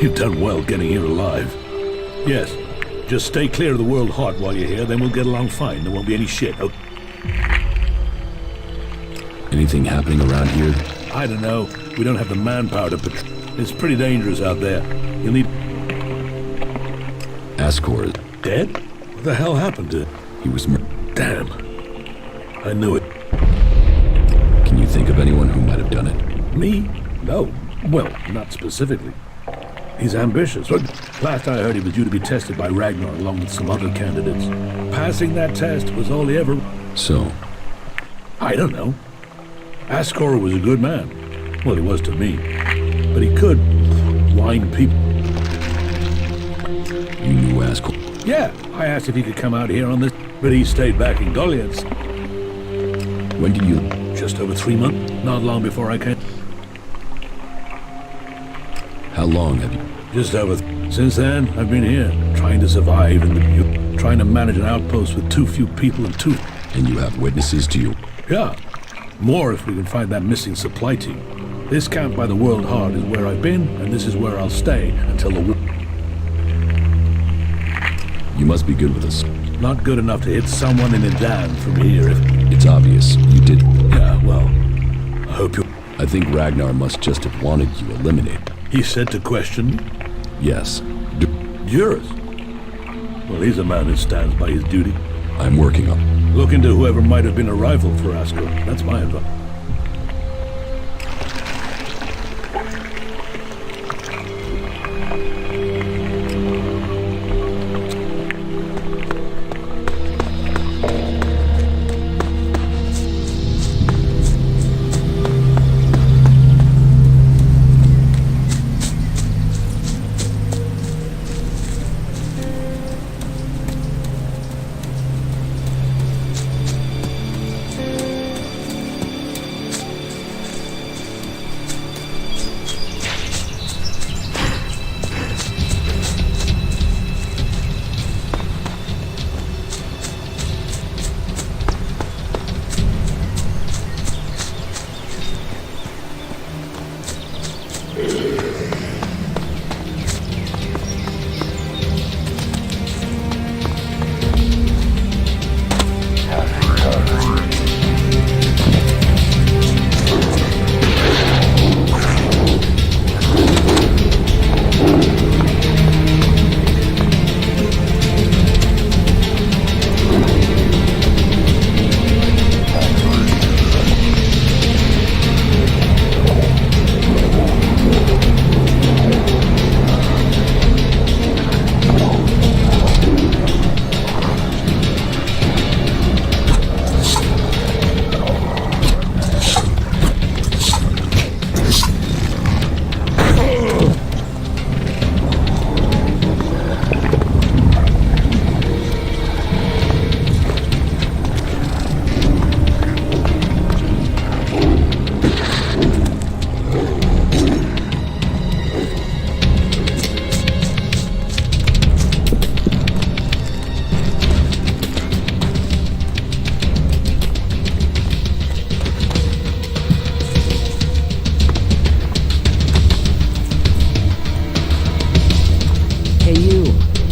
You've done well getting here alive. Yes, just stay clear of the World Heart while you're here, then we'll get along fine. There won't be any shit, okay? Anything happening around here? I don't know. We don't have the manpower to patrol. It's pretty dangerous out there. You'll need... Ascor is dead? What the hell happened to him? He was Damn. I knew it. Can you think of anyone who might have done it? Me? No. Well, not specifically. He's ambitious. Last I heard, he was due to be tested by Ragnar along with some other candidates. Passing that test was all he ever... So? I don't know. Ascor was a good man. Well, he was to me. But he could wind people. You knew Ascor? Yeah, I asked if he could come out here on this, but he stayed back in Goliath. When did you... Just over 3 months. Not long before I came. How long have you... Just over... Since then, I've been here, trying to survive in the... Trying to manage an outpost with too few people and too... And you have witnesses to you? Yeah. More if we can find that missing supply team. This camp by the World Heart is where I've been, and this is where I'll stay until the war... You must be good with us. Not good enough to hit someone in a dam from here if... It's obvious. You did... Yeah, well... I hope you... I think Ragnar must just have wanted you eliminated. He said to question me? Yes. Yours? Well, he's a man who stands by his duty. I'm working on... Look into whoever might have been a rival for Ascor. That's my advice.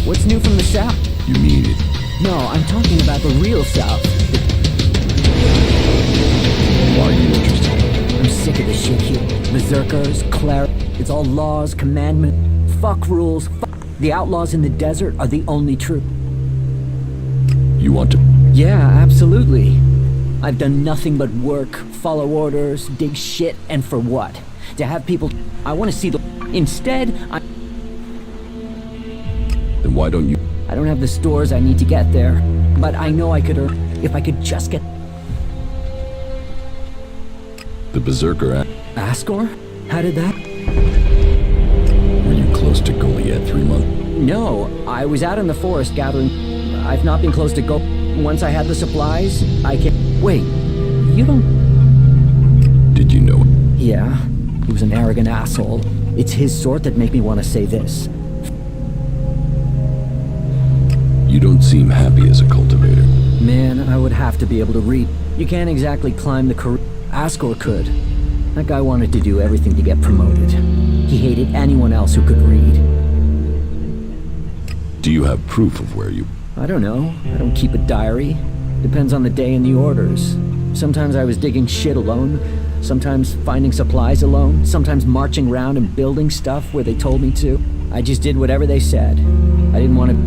What's new from the south? You mean it? No, I'm talking about the real south. Why are you interested? I'm sick of this shit here. Berserkers, it's all laws, commandments, fuck rules, fuck. The outlaws in the desert are the only true. You want to... Yeah, absolutely. I've done nothing but work, follow orders, dig shit, and for what? To have people... I want to see the... Instead, I... Then why don't you... I don't have the stores I need to get there, but I know I could earn... If I could just get... The Berserker... Ascor? How did that... Were you close to Goliath 3 months? No, I was out in the forest gathering... I've not been close to Once I had the supplies, I can... Wait, you don't... Did you know it? Yeah, he was an arrogant asshole. It's his sort that make me want to say this. You don't seem happy as a cultivator. Man, I would have to be able to read. You can't exactly climb the career. Ascor could. That guy wanted to do everything to get promoted. He hated anyone else who could read. Do you have proof of where you... I don't know. I don't keep a diary. Depends on the day and the orders. Sometimes I was digging shit alone. Sometimes finding supplies alone. Sometimes marching around and building stuff where they told me to. I just did whatever they said. I didn't want to...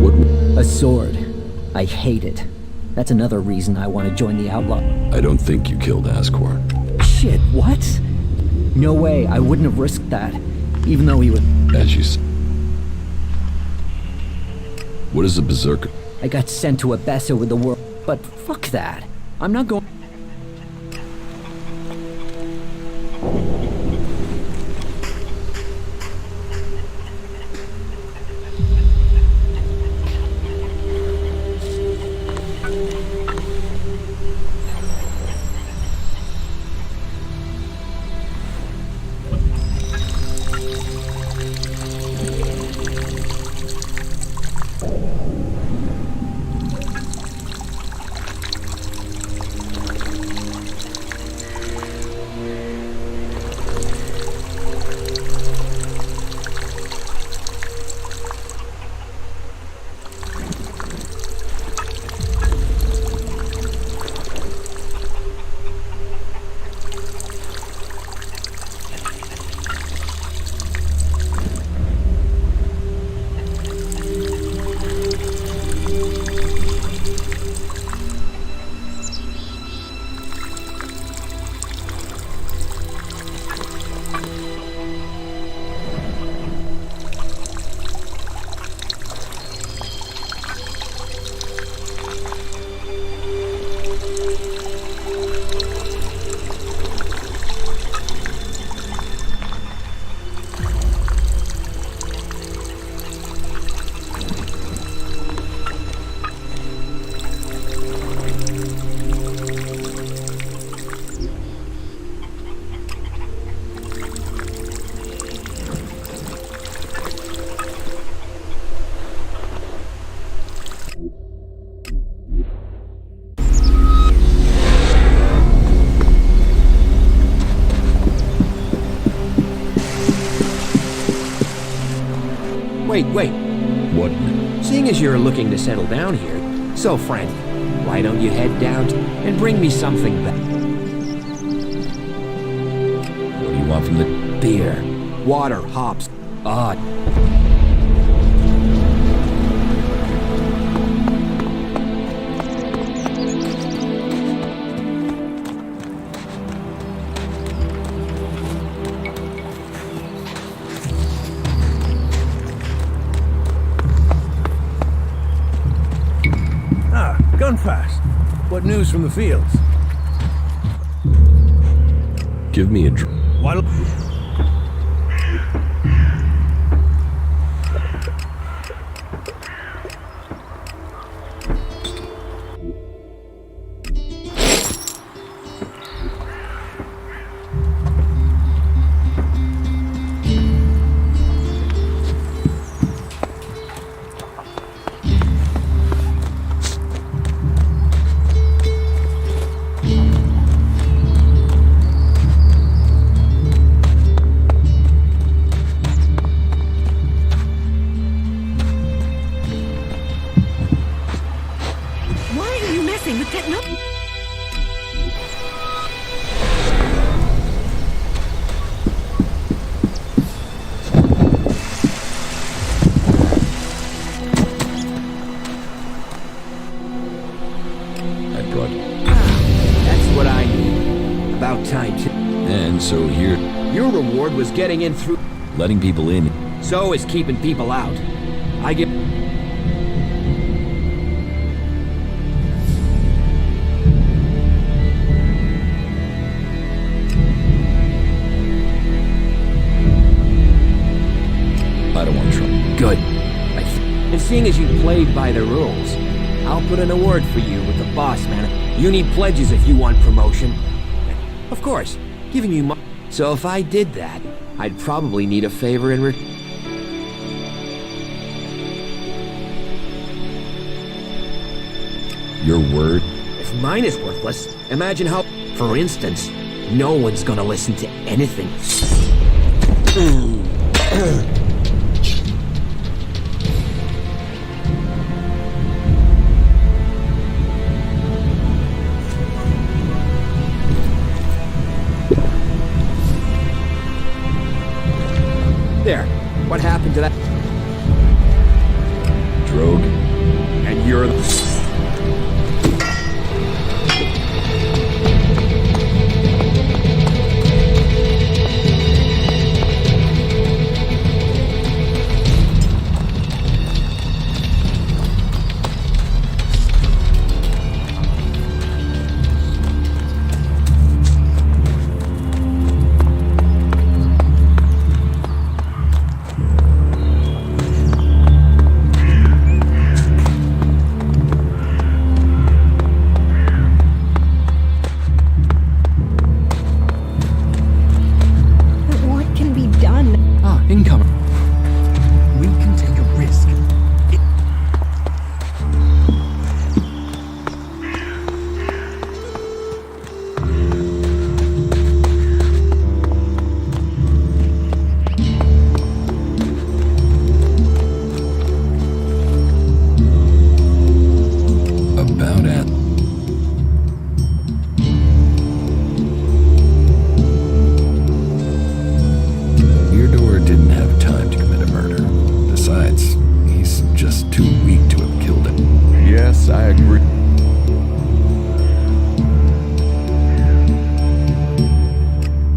What... A sword. I hate it. That's another reason I want to join the outlaw. I don't think you killed Asquar. Shit, what? No way, I wouldn't have risked that. Even though he was... As you said. What is a berserker? I got sent to Abessa with the world. But fuck that. I'm not going... Wait. What? Seeing as you're looking to settle down here, so friendly, why don't you head down and bring me something back? What do you want from the... Beer, water, hops, odd. Gunfast. What news from the fields? Give me a drink. What? And so here... Your reward was getting in through... Letting people in. So is keeping people out. I get... I don't want trouble. Good. And seeing as you played by the rules, I'll put in a word for you with the boss, man. You need pledges if you want promotion. Of course, giving you money. So if I did that, I'd probably need a favor in return. Your word? If mine is worthless, imagine how... For instance, No one's gonna listen to anything. There. What happened to that? Drogue. And you're the... Incoming. We can take a risk. About at. Didn't have time to commit a murder. Besides, he's just too weak to have killed him. Yes, I agree.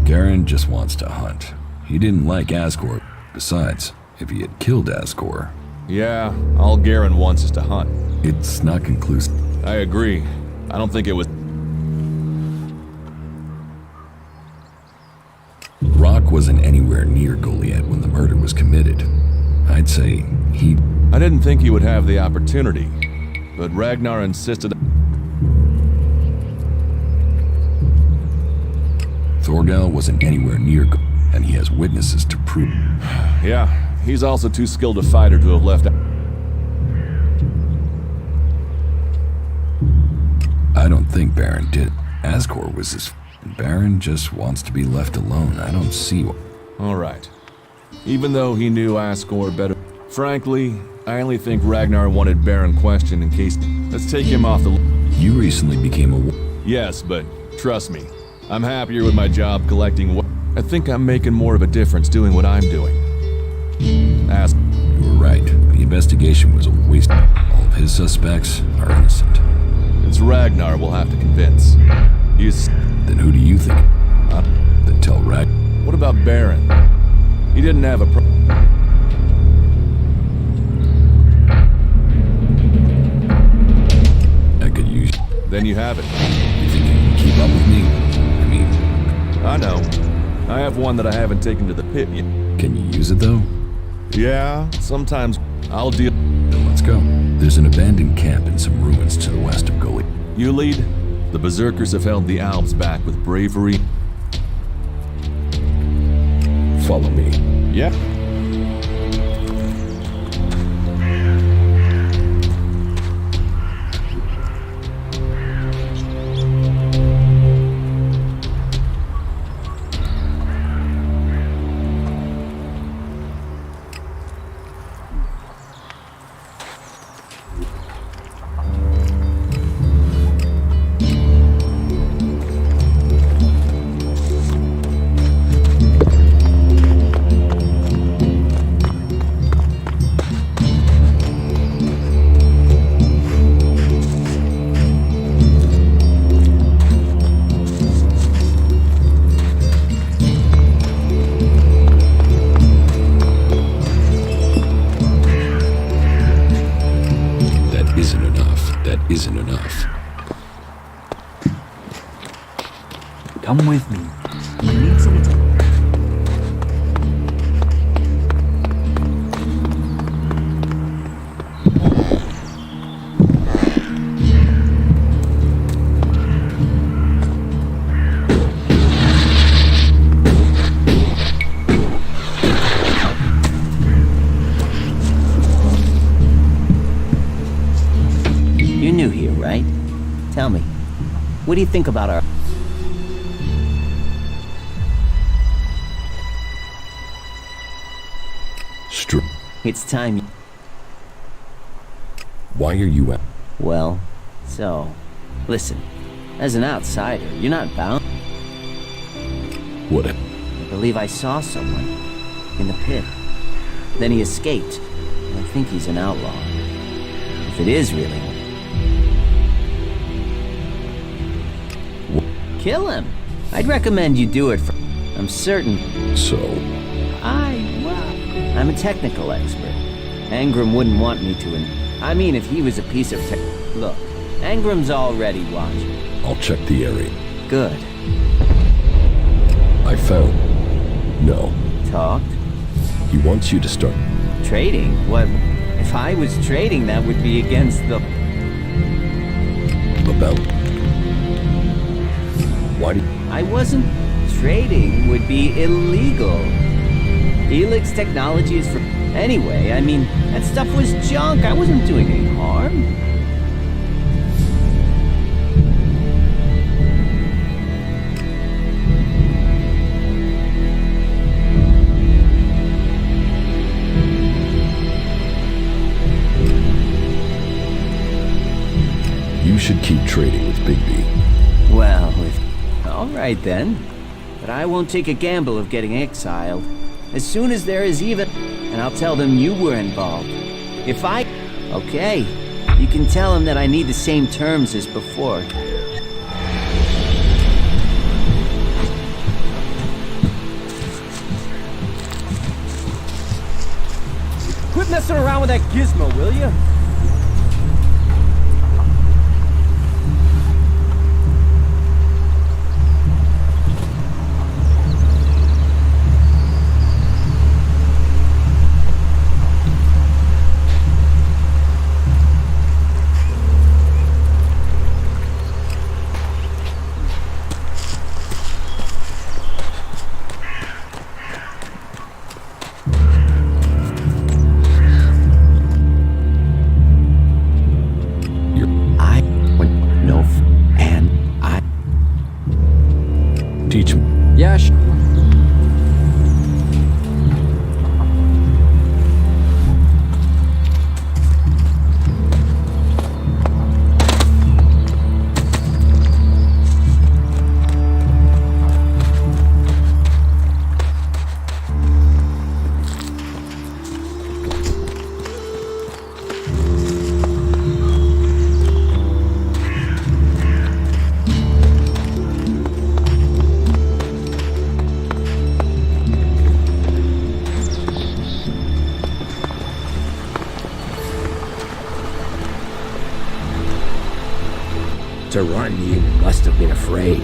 Garen just wants to hunt. He didn't like Asgore. Besides, if he had killed Asgore... Yeah, all Garen wants is to hunt. It's not conclusive. I agree. I don't think it was... Rock wasn't anywhere near Goliath when the murder was committed. I'd say he... I didn't think he would have the opportunity, but Ragnar insisted... Thorgal wasn't anywhere near Goliath, and he has witnesses to prove... Yeah, he's also too skilled a fighter to have left... I don't think Baron did. Asgore was his... Baron just wants to be left alone. I don't see what... Alright. Even though he knew Asgore better... Frankly, I only think Ragnar wanted Baron questioned in case... Let's take him off the... You recently became a... Yes, but trust me. I'm happier with my job collecting... I think I'm making more of a difference doing what I'm doing. You were right. The investigation was a waste. All of his suspects are innocent. It's Ragnar we'll have to convince. Then who do you think? Then tell Rag. What about Baron? He didn't have a I could use... Then you have it. You think you can keep up with me? I mean... I know. I have one that I haven't taken to the pit yet. Can you use it, though? Yeah, sometimes I'll deal... Then let's go. There's an abandoned camp in some ruins to the west of Goliath. You lead? The Berserkers have held the Alps back with bravery. Follow me. Yeah. Isn't enough. Come with me. I need some time. You're new here, right? Tell me, what do you think about our... It's time. Why are you at? Well, so, listen. As an outsider, you're not bound. What? I believe I saw someone in the pit. Then he escaped. I think he's an outlaw. If it is really. Kill him. I'd recommend you do it for. I'm certain. So? I'm a technical expert. Angram wouldn't want me to. I mean, if he was a piece of tech. Look, Angram's already watching. I'll check the area. Good. I found. No. Talked? He wants you to start. Trading? What? If I was trading, that would be against the. About. Why did. I wasn't. Trading would be illegal. Elex technology is for. Anyway, I mean, that stuff was junk. I wasn't doing any harm. You should keep trading with Bigby. Well, all right then. But I won't take a gamble of getting exiled. As soon as there is even, and I'll tell them you were involved. If I... Okay. You can tell them that I need the same terms as before. Quit messing around with that gizmo, will you? Teach him. Yeah, To run, you must have been afraid.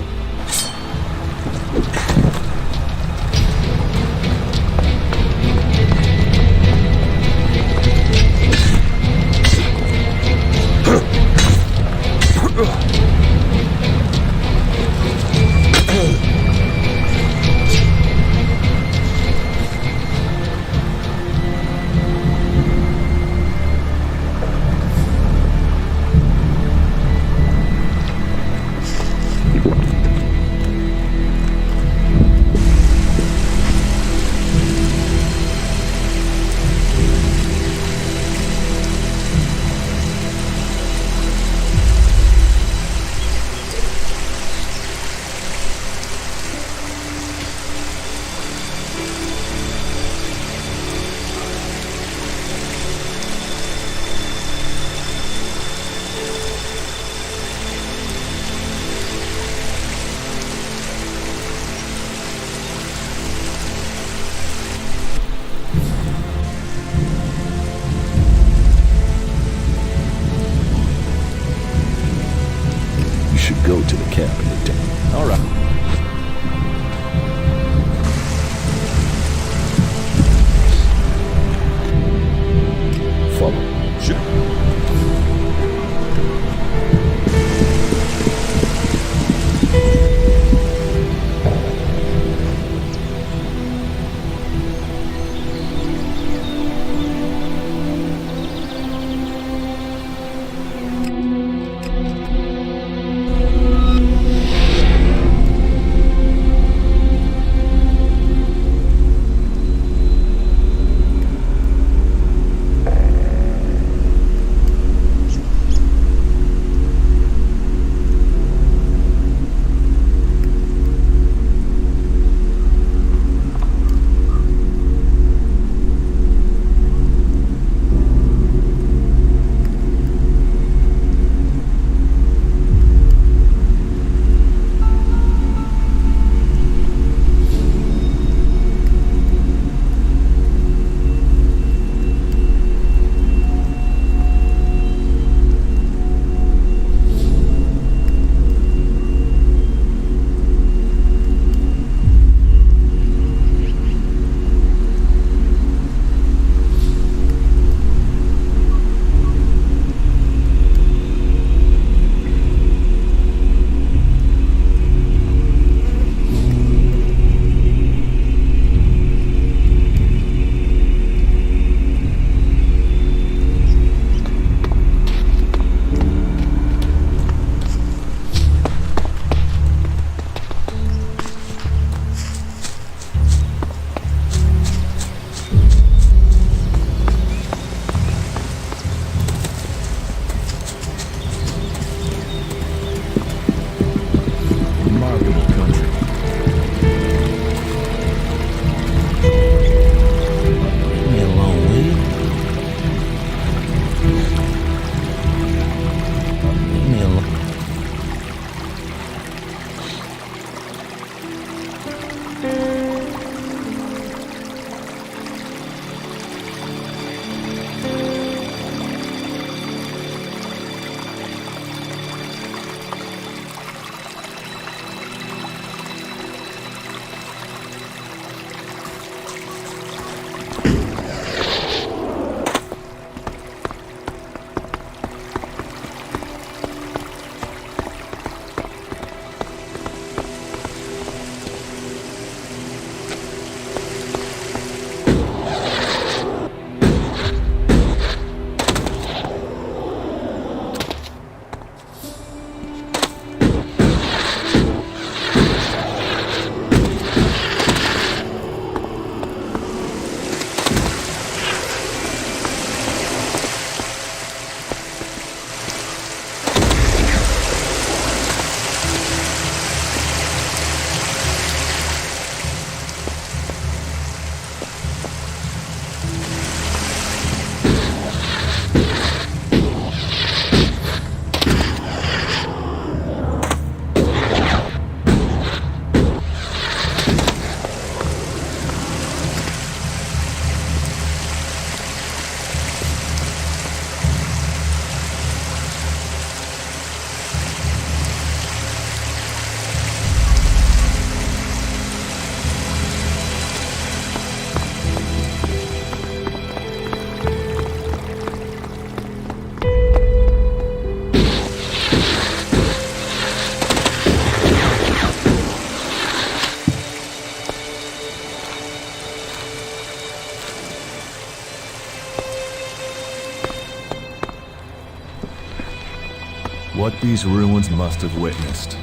What these ruins must have witnessed.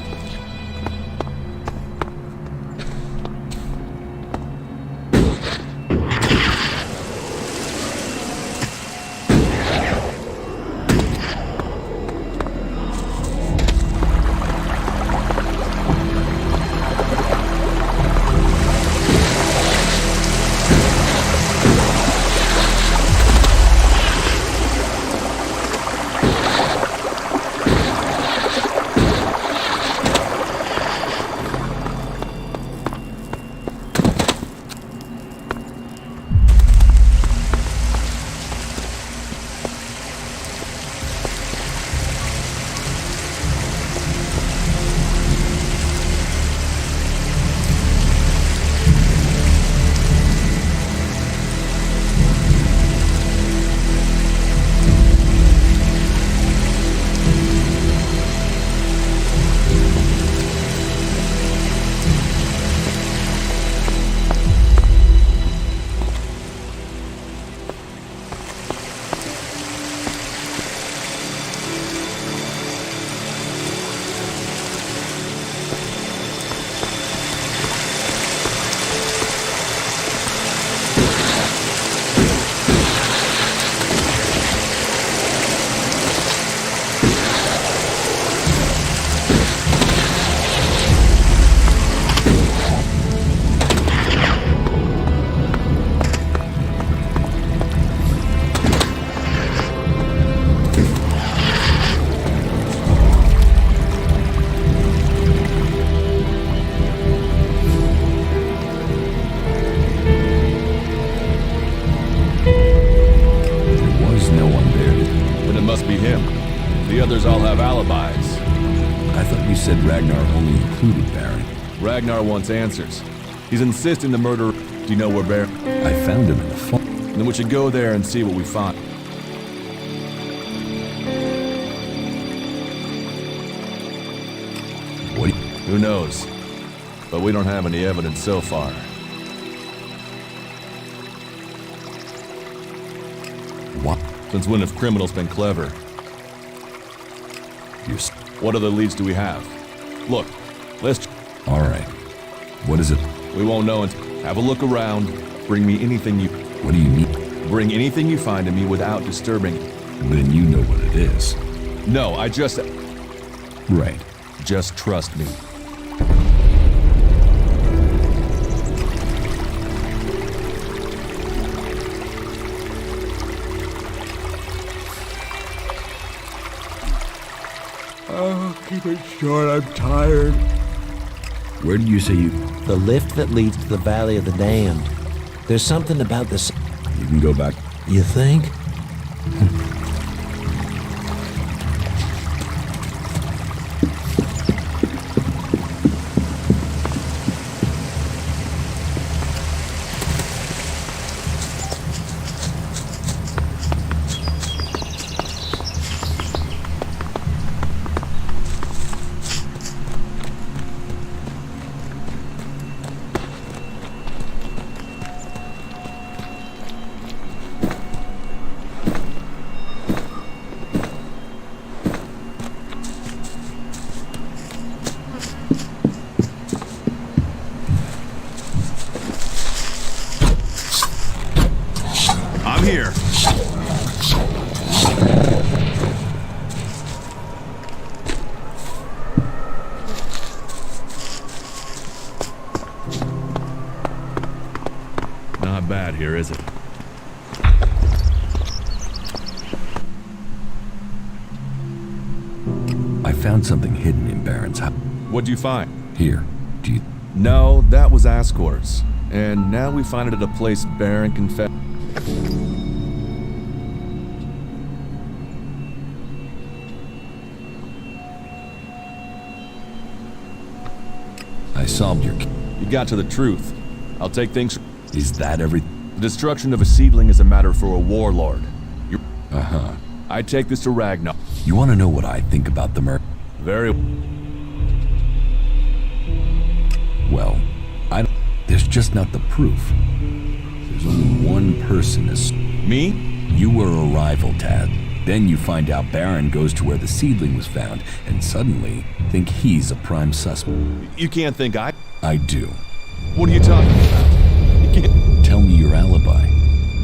The others all have alibis. I thought you said Ragnar only included Baron. Ragnar wants answers. He's insisting the murderer. Do you know where Baron? I found him in the farm. Then we should go there and see what we find. What? Who knows? But we don't have any evidence so far. What? Since when have criminals been clever? What other leads do we have? Look, let's... All right. What is it? We won't know until... Have a look around. Bring me anything you... What do you mean? Bring anything you find to me without disturbing... Then you know what it is. No, I just... Right. Just trust me. Oh, keep it short, I'm tired. Where did you say you... The lift that leads to the Valley of the Damned. There's something about this... You can go back. You think? I'm here. Not bad here, is it? I found something hidden in Baron's house. What'd you find? Here. Do you... No, that was Ascor's. And now we find it at a place Baron confessed. I solved your... You got to the truth. I'll take things... Is that every... The destruction of a seedling is a matter for a warlord. Uh-huh. I take this to Ragnar. You want to know what I think about the murder? Very... Well, I don't... There's just not the proof. There's only one person as... Me? You were a rival, Tad. Then you find out Baron goes to where the seedling was found, and suddenly think he's a prime suspect. You can't think I do. What are you talking about? You can't... Tell me your alibi.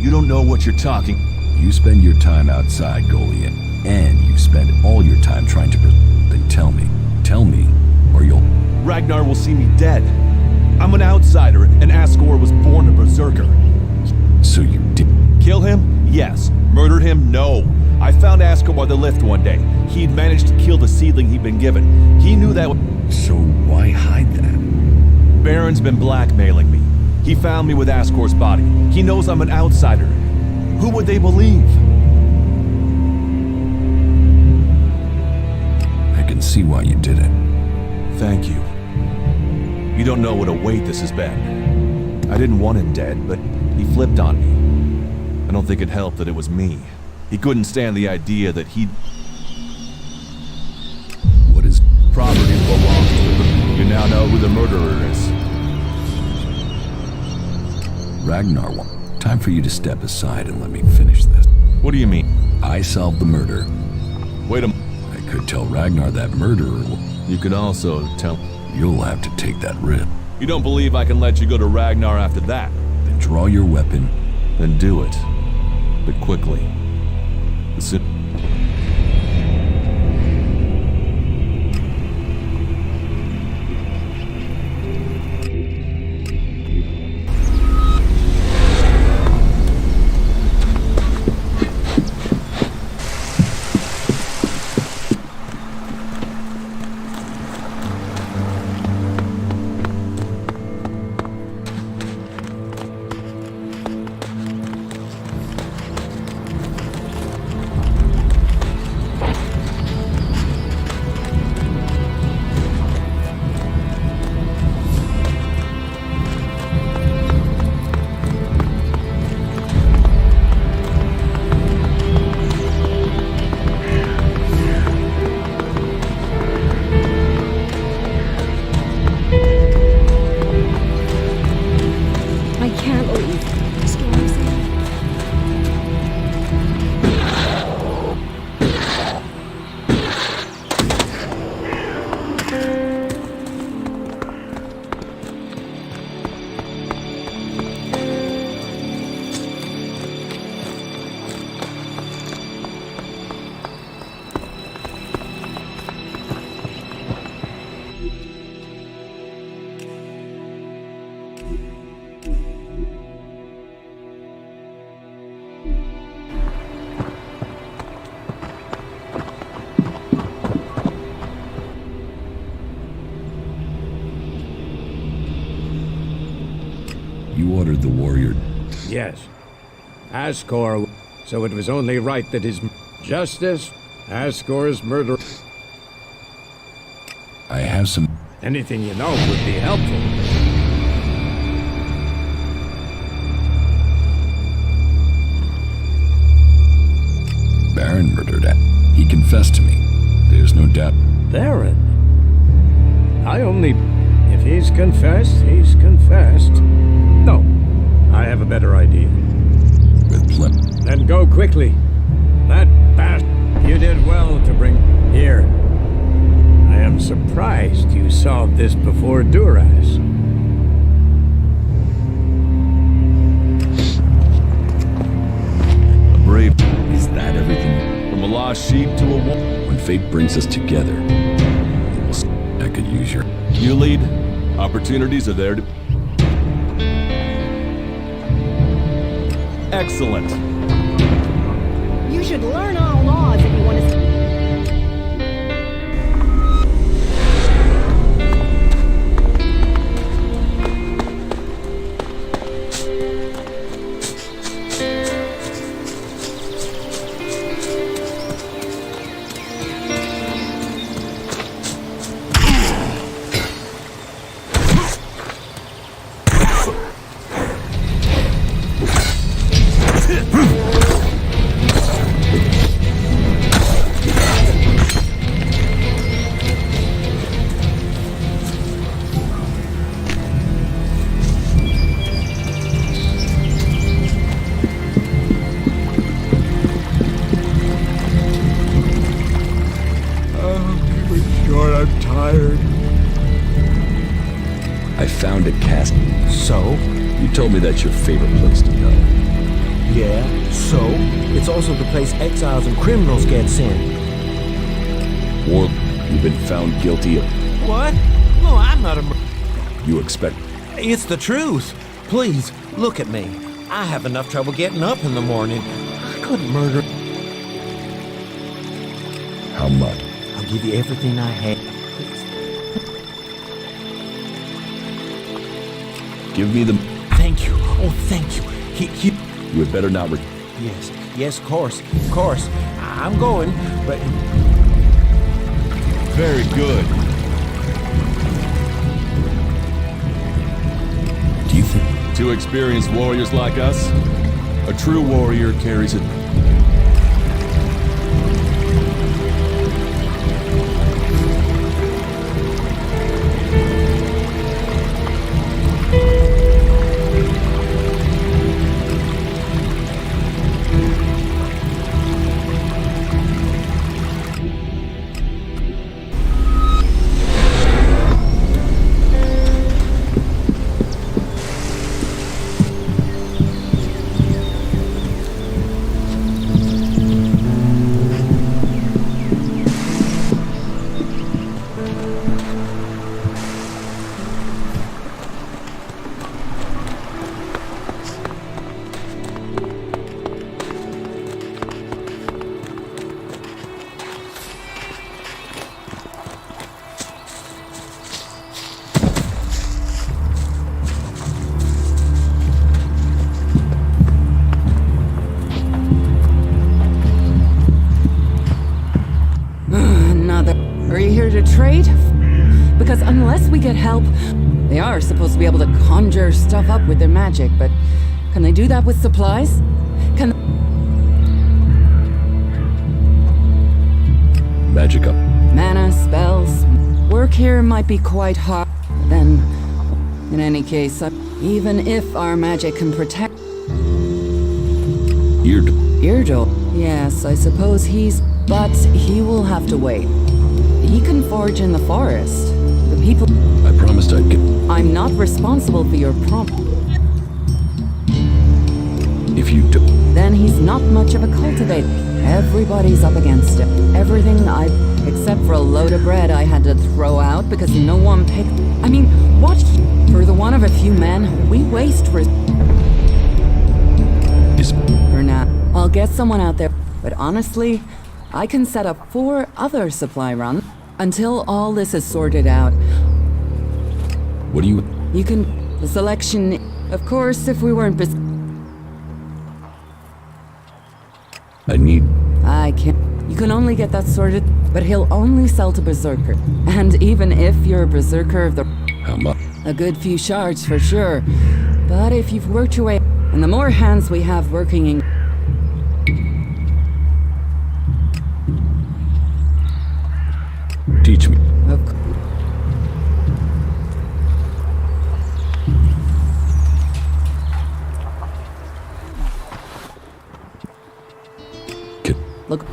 You don't know what you're talking... You spend your time outside, Goliath, and you spend all your time trying to... Then tell me. Tell me, or you'll... Ragnar will see me dead. I'm an outsider, and Asgore was born a berserker. So you did... Kill him? Yes. Murder him? No. I found Asgore by the lift one day. He'd managed to kill the seedling he'd been given. He knew that... So why hide that? Baron's been blackmailing me. He found me with Asgore's body. He knows I'm an outsider. Who would they believe? I can see why you did it. Thank you. You don't know what a weight this has been. I didn't want him dead, but he flipped on me. I don't think it helped that it was me. He couldn't stand the idea that he'd... What is... Property belongs to them. You now know who the murderer is. Ragnar, time for you to step aside and let me finish this. What do you mean? I solved the murder. Wait a... I could tell Ragnar that murderer... You could also tell... You'll have to take that risk. You don't believe I can let you go to Ragnar after that? Then draw your weapon. Then do it. But quickly. You ordered the warrior... Yes. Asgore, so it was only right that his... Justice, Asgore's murder... I have some... Anything you know would be helpful. Baron murdered it. He confessed to me. There's no doubt. Baron? I only... If he's confessed, he's confessed. No, I have a better idea. With plenty. Then go quickly. That bastard... You did well to bring... Here. I am surprised you solved this before Duras. A brave... Is that everything? From a lost sheep to a wolf. When fate brings us together, I could use your... You lead. Opportunities are there to... Excellent. You should learn our laws if you want to... found a castle. So? You told me that's your favorite place to go. Yeah, so? It's also the place exiles and criminals get sent. Or you've been found guilty of... What? No, I'm not a You expect... It's the truth. Please, look at me. I have enough trouble getting up in the morning. I couldn't murder... How much? I'll give you everything I have. Give me the... Thank you. Oh, thank you. You had better not... Yes, of course. I'm going, but... Very good. Do you think... Two experienced warriors like us? A true warrior carries it... Are you here to trade? Because unless we get help, they are supposed to be able to conjure stuff up with their magic, but can they do that with supplies? Can... Magic up. Mana, spells... Work here might be quite hard. Then, in any case, even if our magic can protect... Eardol? Yes, I suppose he's... But he will have to wait. He can forage in the forest. The people... I promised I'd get... I'm not responsible for your prompt. If you do... Then he's not much of a cultivator. Everybody's up against it. Everything except for a load of bread I had to throw out because no one picked... I mean, what? For the one of a few men, we waste for now. I'll get someone out there. But honestly, I can set up 4 other supply runs until all this is sorted out. What do you... You can... The selection... Of course, if we weren't busy... I need... I can't... You can only get that sorted, but he'll only sell to Berserker. And even if you're a Berserker of the... How much? A good few shards for sure. But if you've worked your way... And the more hands we have working in... Teach me. Of course. Look.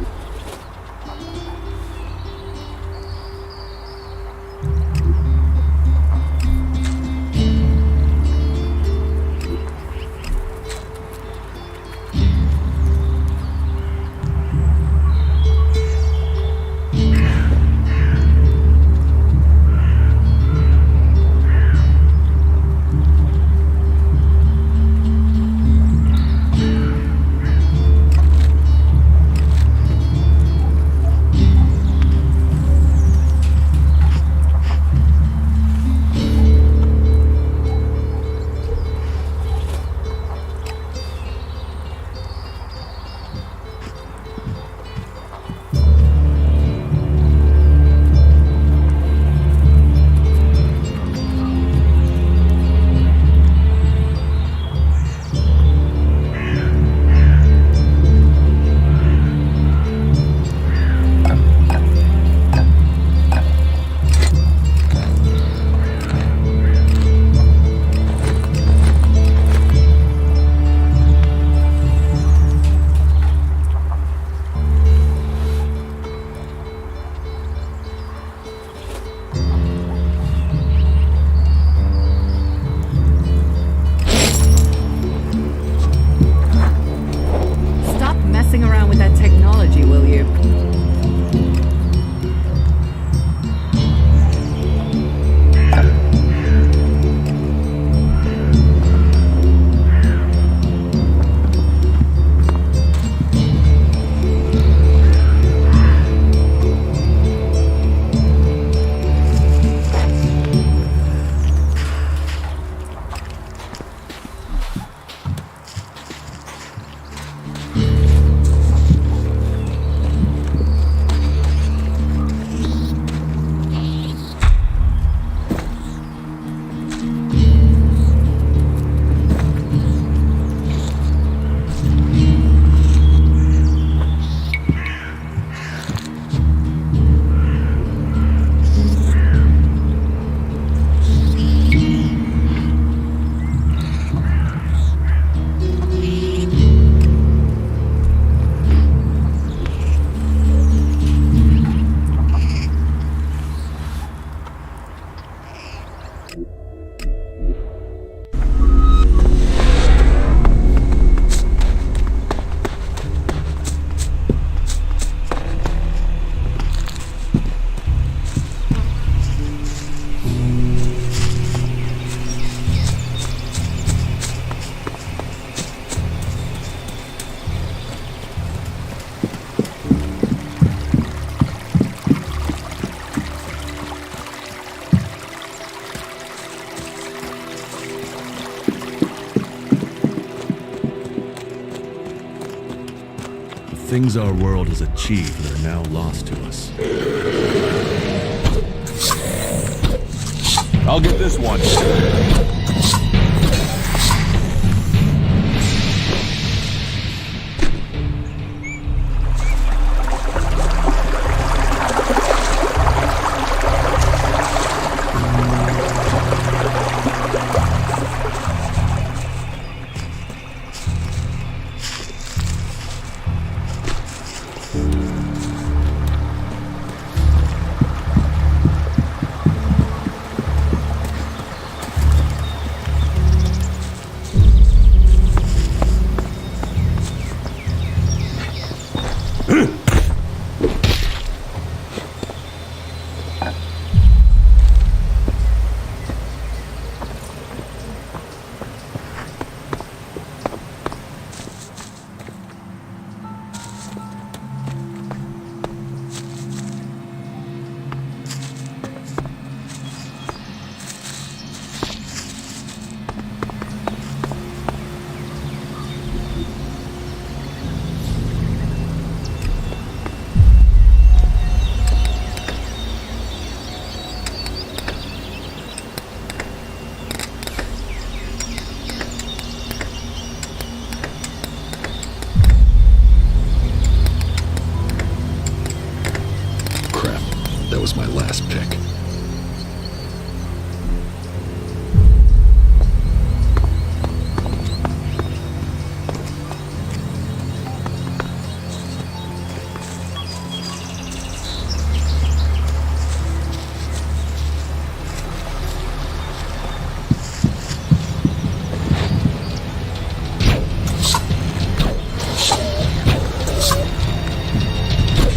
things our world has achieved are now lost to us. I'll get this one. That was my last pick.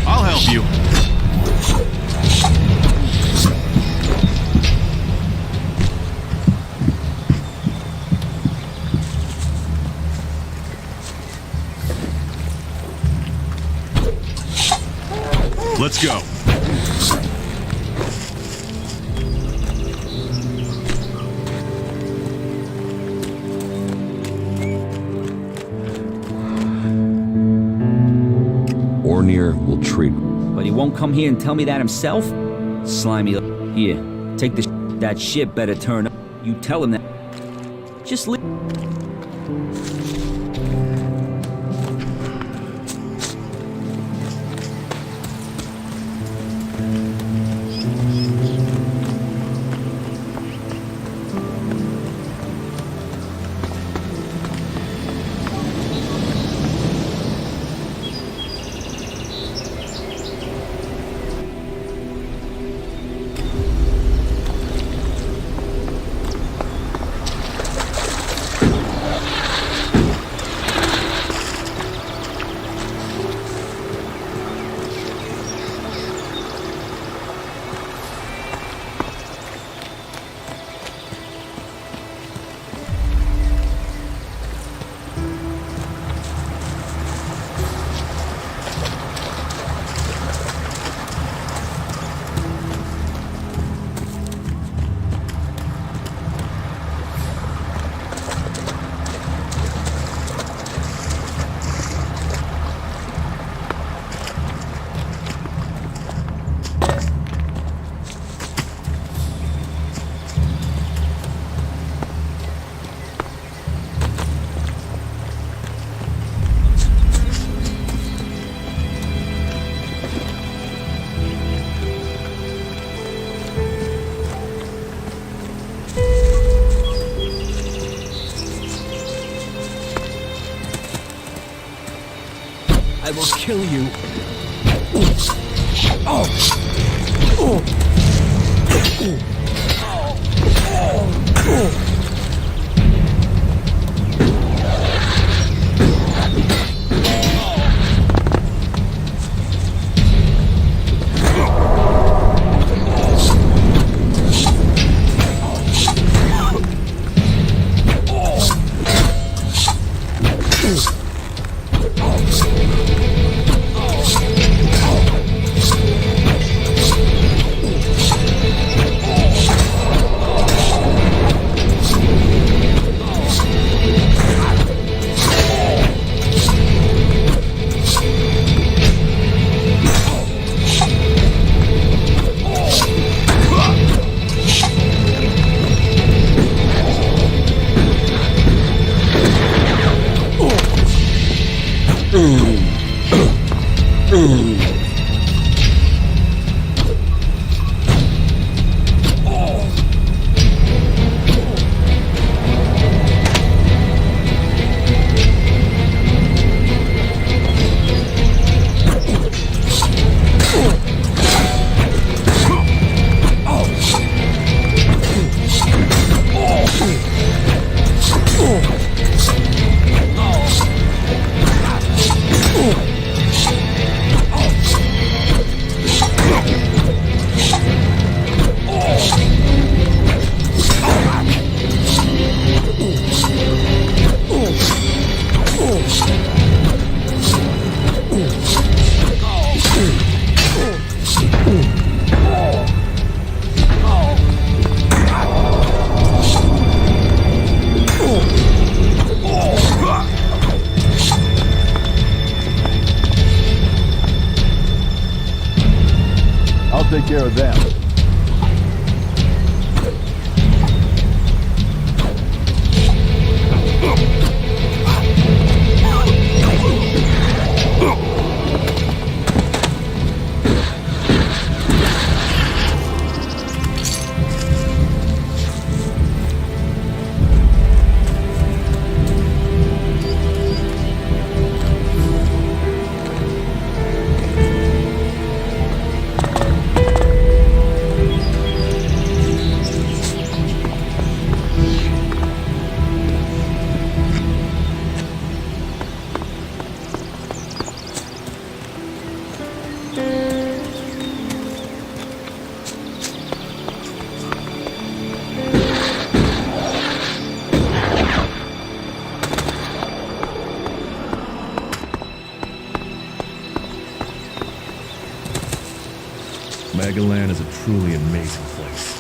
I'll help you. Let's go. Ornir will treat. But he won't come here and tell me that himself? Slimy. Here, take this. That shit better turn up. You tell him that. Just leave. I will kill you. Oh. Oh. Oh. care of them. Megaland is a truly amazing place.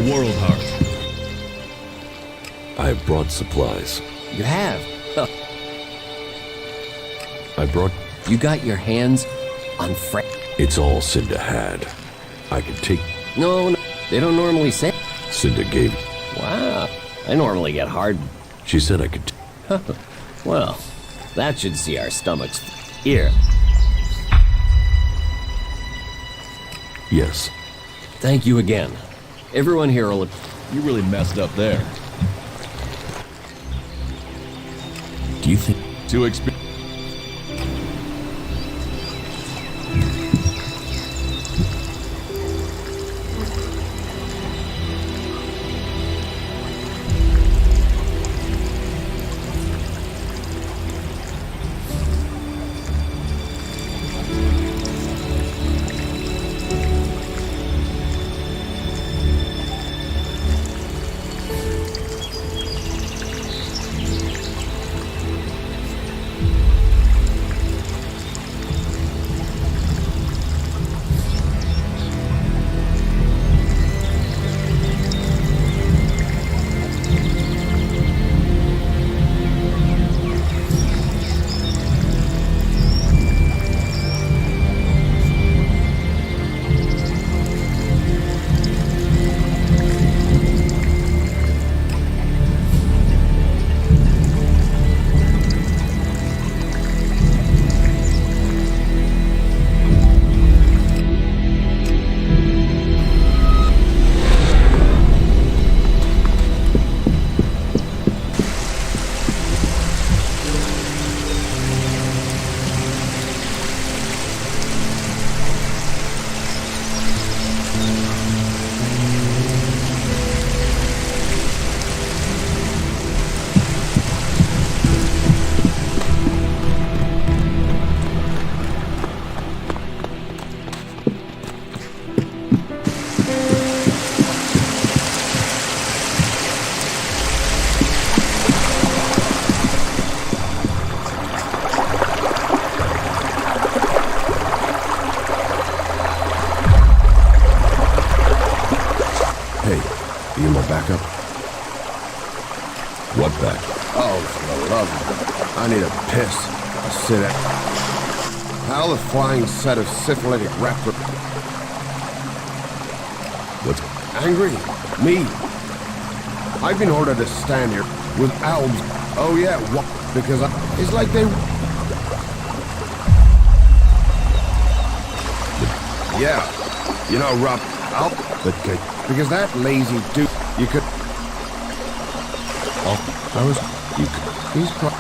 World Heart. I have brought supplies. You have? I brought... You got your hands on It's all Cinda had. I could take... No, they don't normally say... Cinda gave... Wow, I normally get hard... She said I could... Well, that should see our stomachs... Here. Yes. Thank you again. Everyone here will... You really messed up there. Do you think... Too expensive. blood pack. Oh, for the love of it. I need a piss. A sit at. How the flying set of syphilitic raptor. What's angry? Me. I've been ordered to stand here with elves. Oh yeah, what? Because it's like they. Yeah, you know, Rob. Because that lazy dude, you could. Oh, I was. You could. He's pro.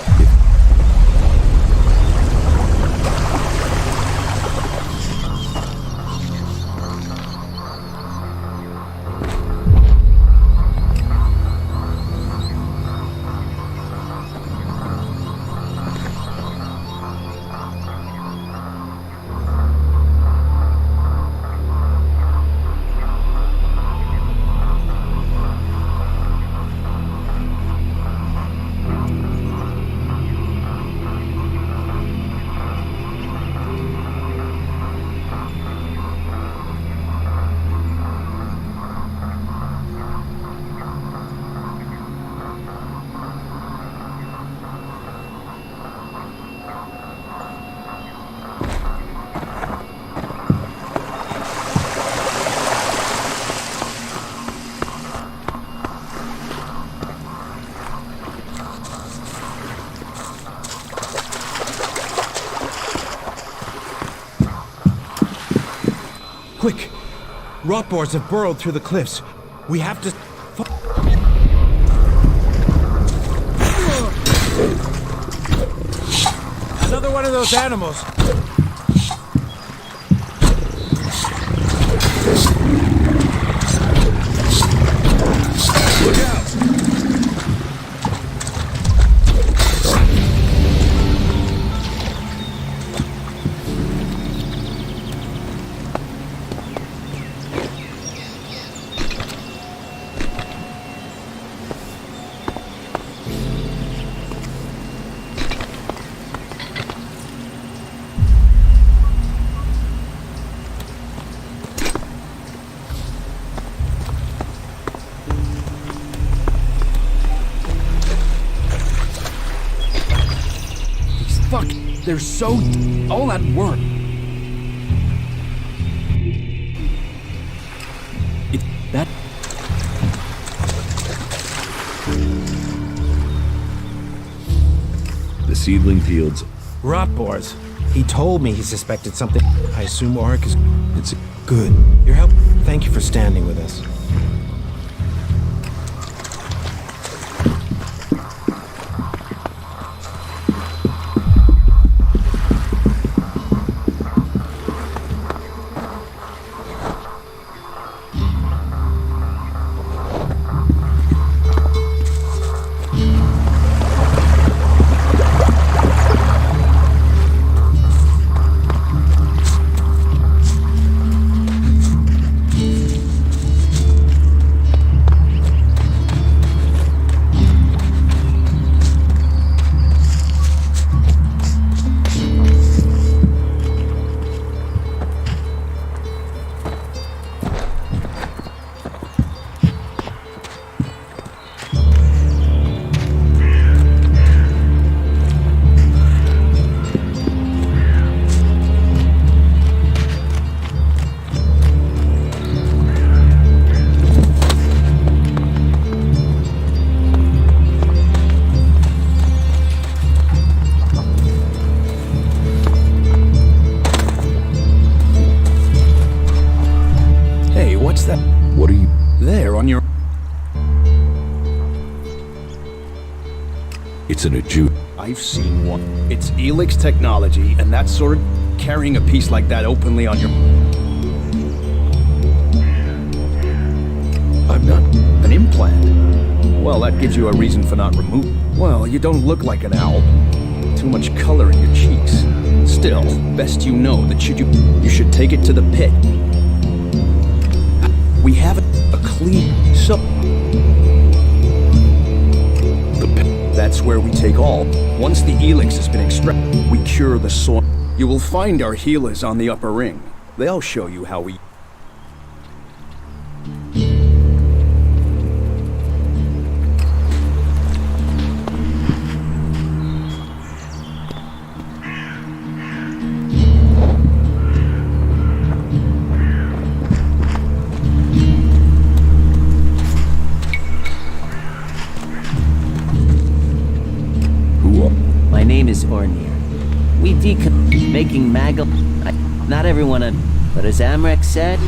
Quick! Rot boars have burrowed through the cliffs. We have to... Another one of those animals! Look out! Fuck, they're so... all that work. That... The seedling fields. Rot boars. He told me he suspected something. I assume Auric is... It's good. Your help... Thank you for standing with us. What are you... There, on your... It's an Jew. I've seen one. It's Elex technology, and that sort of... carrying a piece like that openly on your... I'm not... an implant? Well, that gives you a reason for not removing. Well, you don't look like an owl. Too much color in your cheeks. Still, best you know that you should take it to the pit. We have a clean... That's where we take all. Once the Elex has been extracted, we cure the soil. You will find our healers on the upper ring. They'll show you how we... making Magal. Not everyone, but as Amrek said,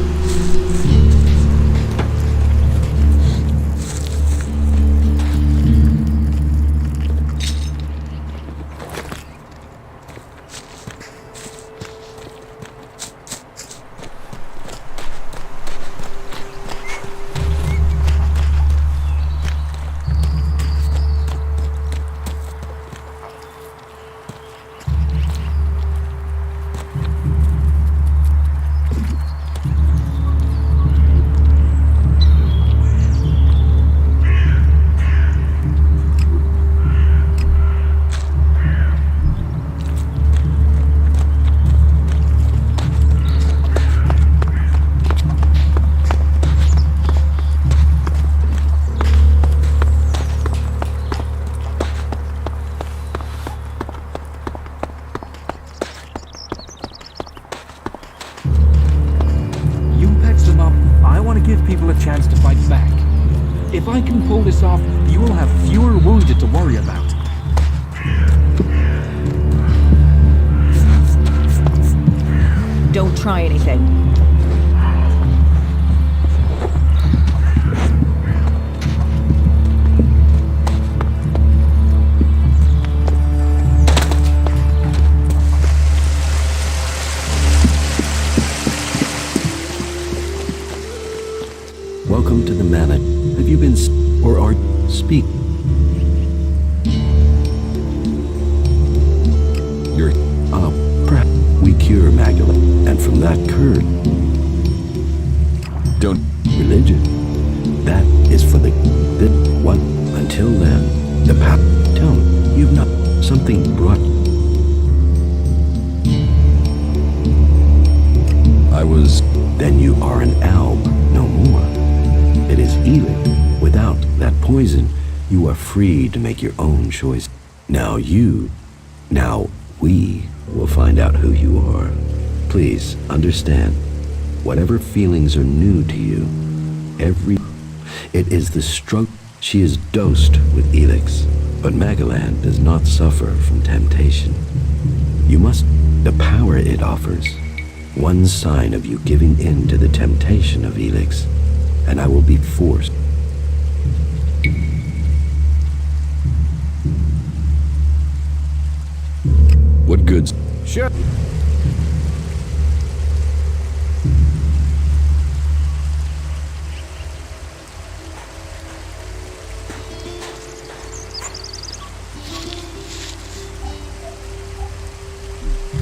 chance to fight back. If I can pull this off, you will have fewer wounded to worry about. Don't try anything. Welcome to the Mammoth. Have you been or are speak? You're perhaps we cure Magdalene, and from that curd. Don't religion. That is for the what until then. The path. Tell me, you've not something brought. I was. Then you are an alb, no more. It is Elex. Without that poison, you are free to make your own choice. Now we will find out who you are. Please understand, whatever feelings are new to you, it is the stroke. She is dosed with Elex, but Magalan does not suffer from temptation. You must, the power it offers, one sign of you giving in to the temptation of Elex, and I will be forced. What goods? Sure.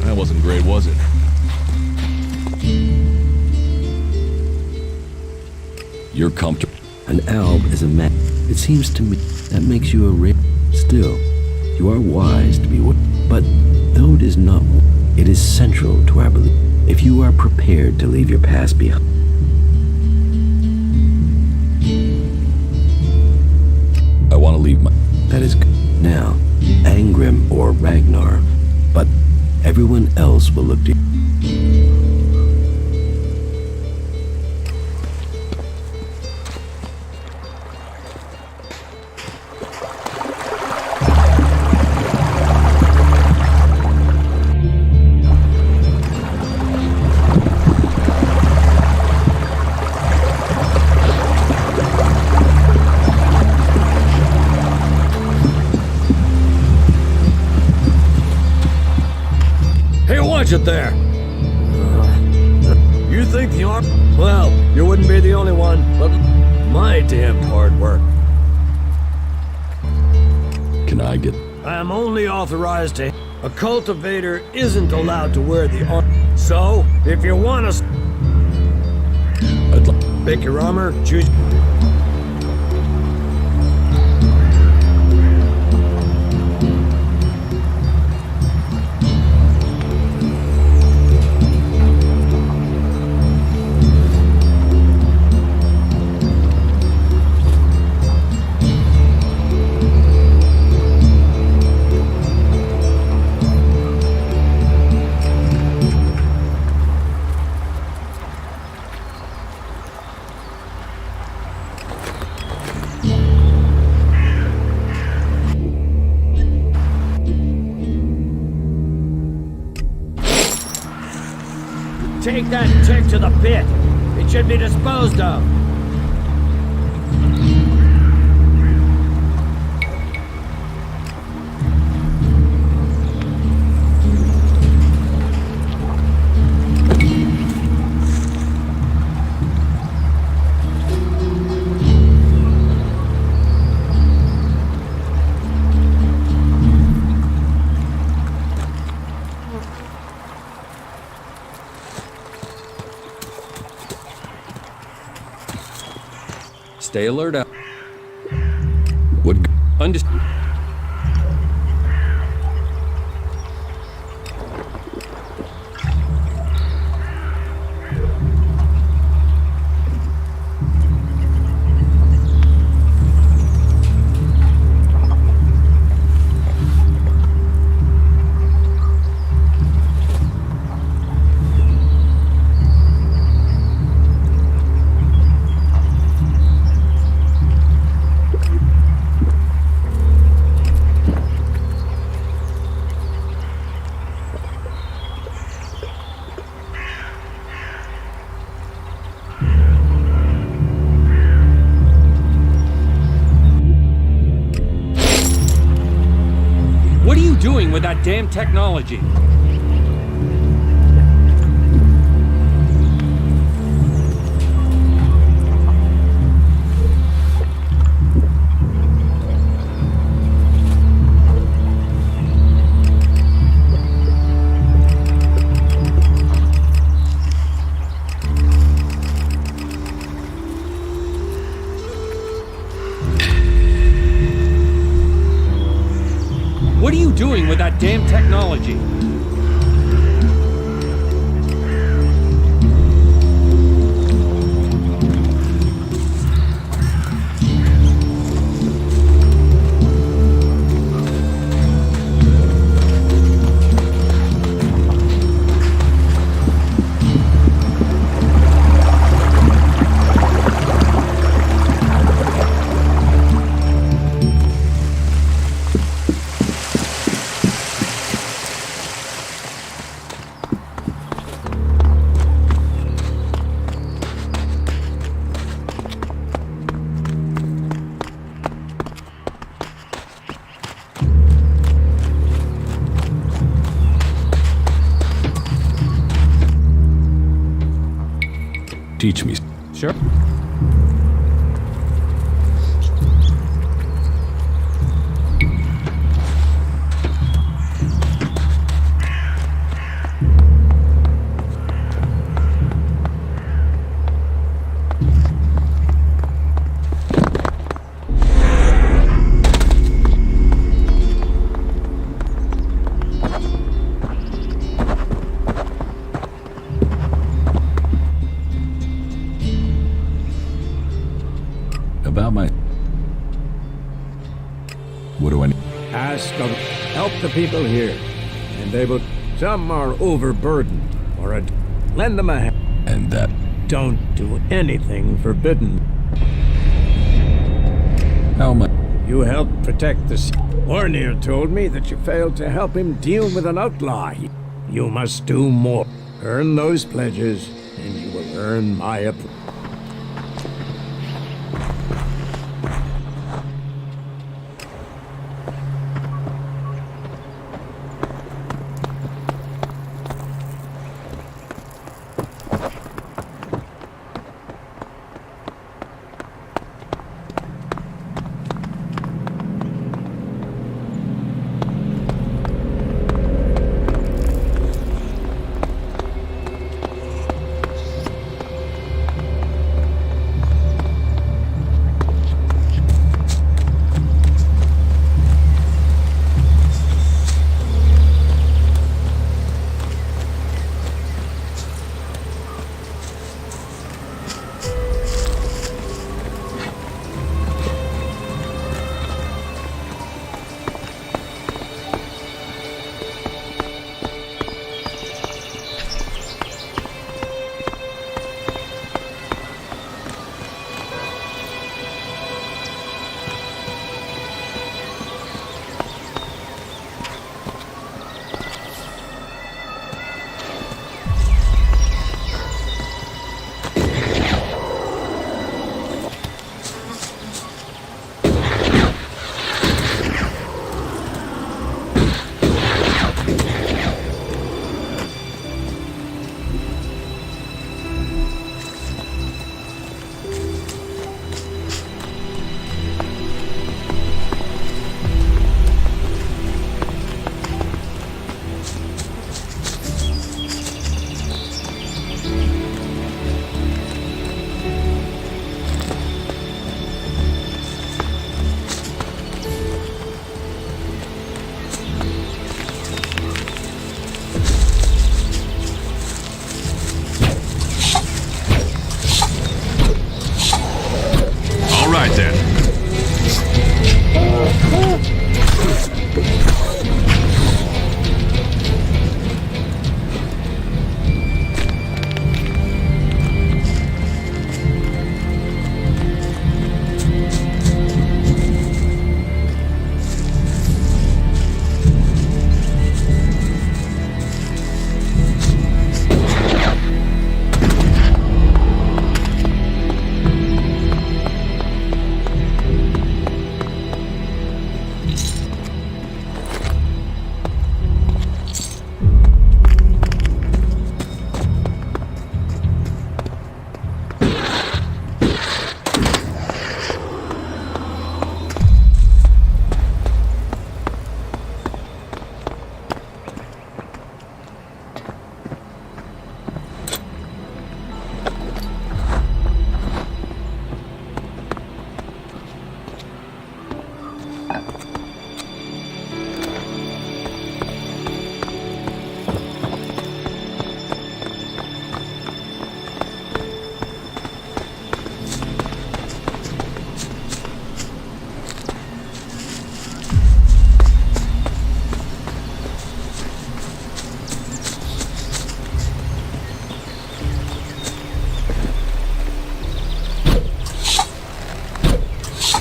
That wasn't great, was it? You're comfortable. An alb is a man. It seems to me that makes you a rare. Still, you are wise to be but though it is not, it is central to our belief. If you are prepared to leave your past behind. I want to leave my... That is good. Now, Angrim or Ragnar, but everyone else will look to you. Watch it there. You think the arm? Well, you wouldn't be the only one, but my damn hard work. Can I get... I'm only authorized to... A cultivator isn't allowed to wear the armor. So, if you want to... I'd like... Pick your armor, choose... Take that tick to the pit. It should be disposed of. Stay alert out. What? Understand. What are you doing with that damn technology? What are you doing with that damn technology? Teach me. Sure. About my... What do I need? Ask of help the people here, and they will. Some are overburdened, or lend them a hand. And that... Don't do anything forbidden. How much? You helped protect the... Warnier told me that you failed to help him deal with an outlaw. You must do more. Earn those pledges, and you will earn my approval.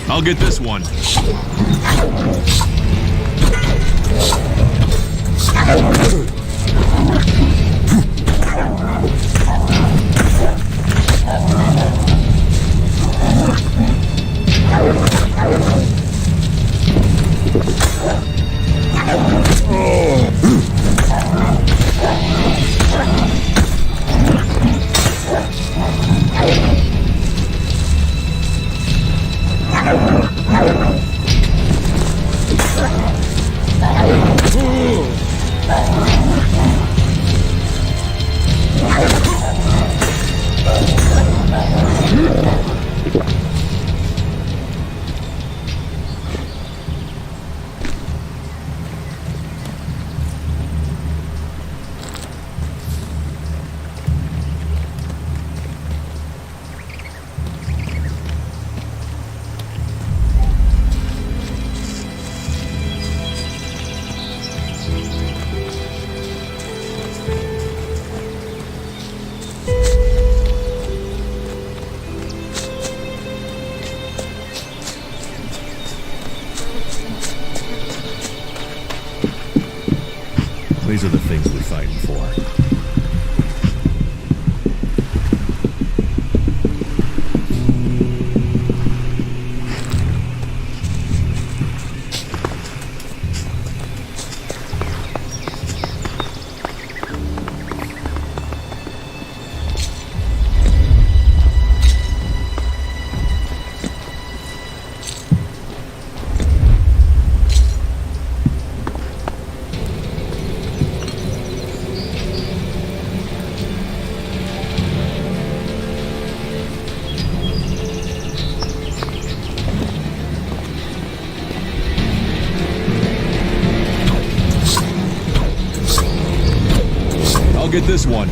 I'll get this one. These are the things we're fighting for. I'll get this one.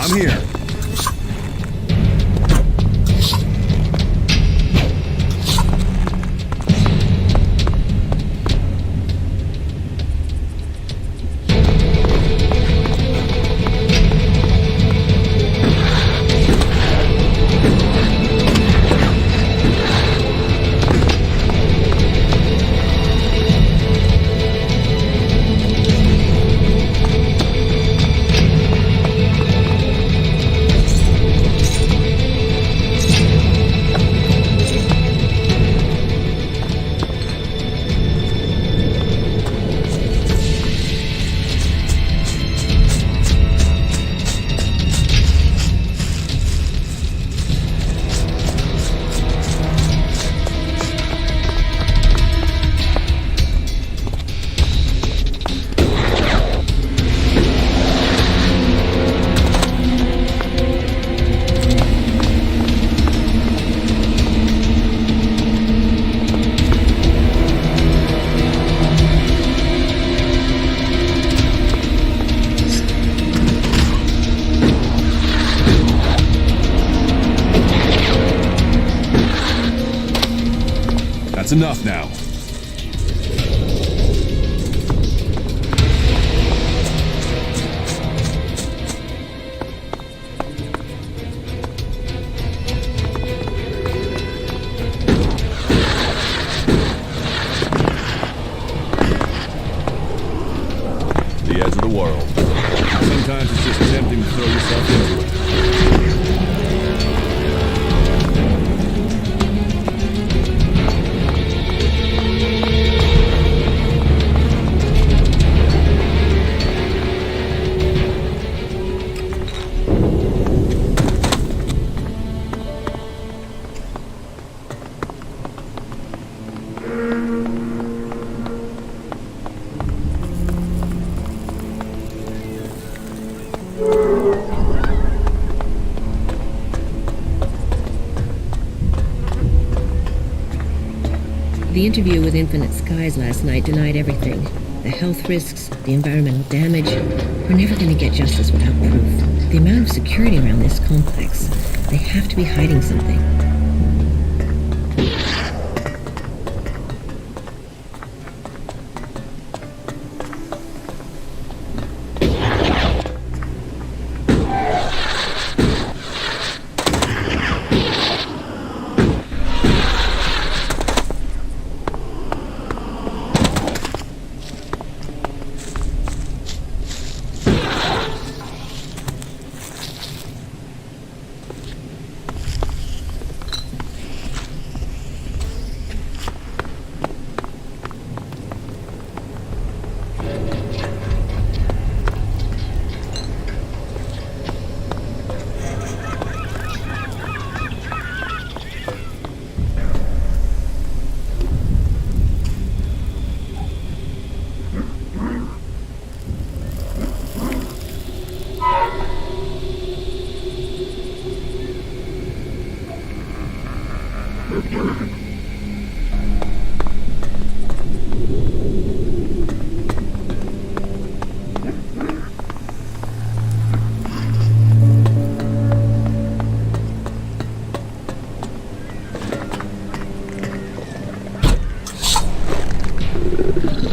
I'm here. That's enough now. The edge of the world. Sometimes it's just tempting to throw yourself into it. The interview with Infinite Skies last night denied everything. The health risks, the environmental damage. We're never going to get justice without proof. The amount of security around this complex. They have to be hiding something.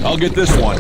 I'll get this one.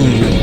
Ugh.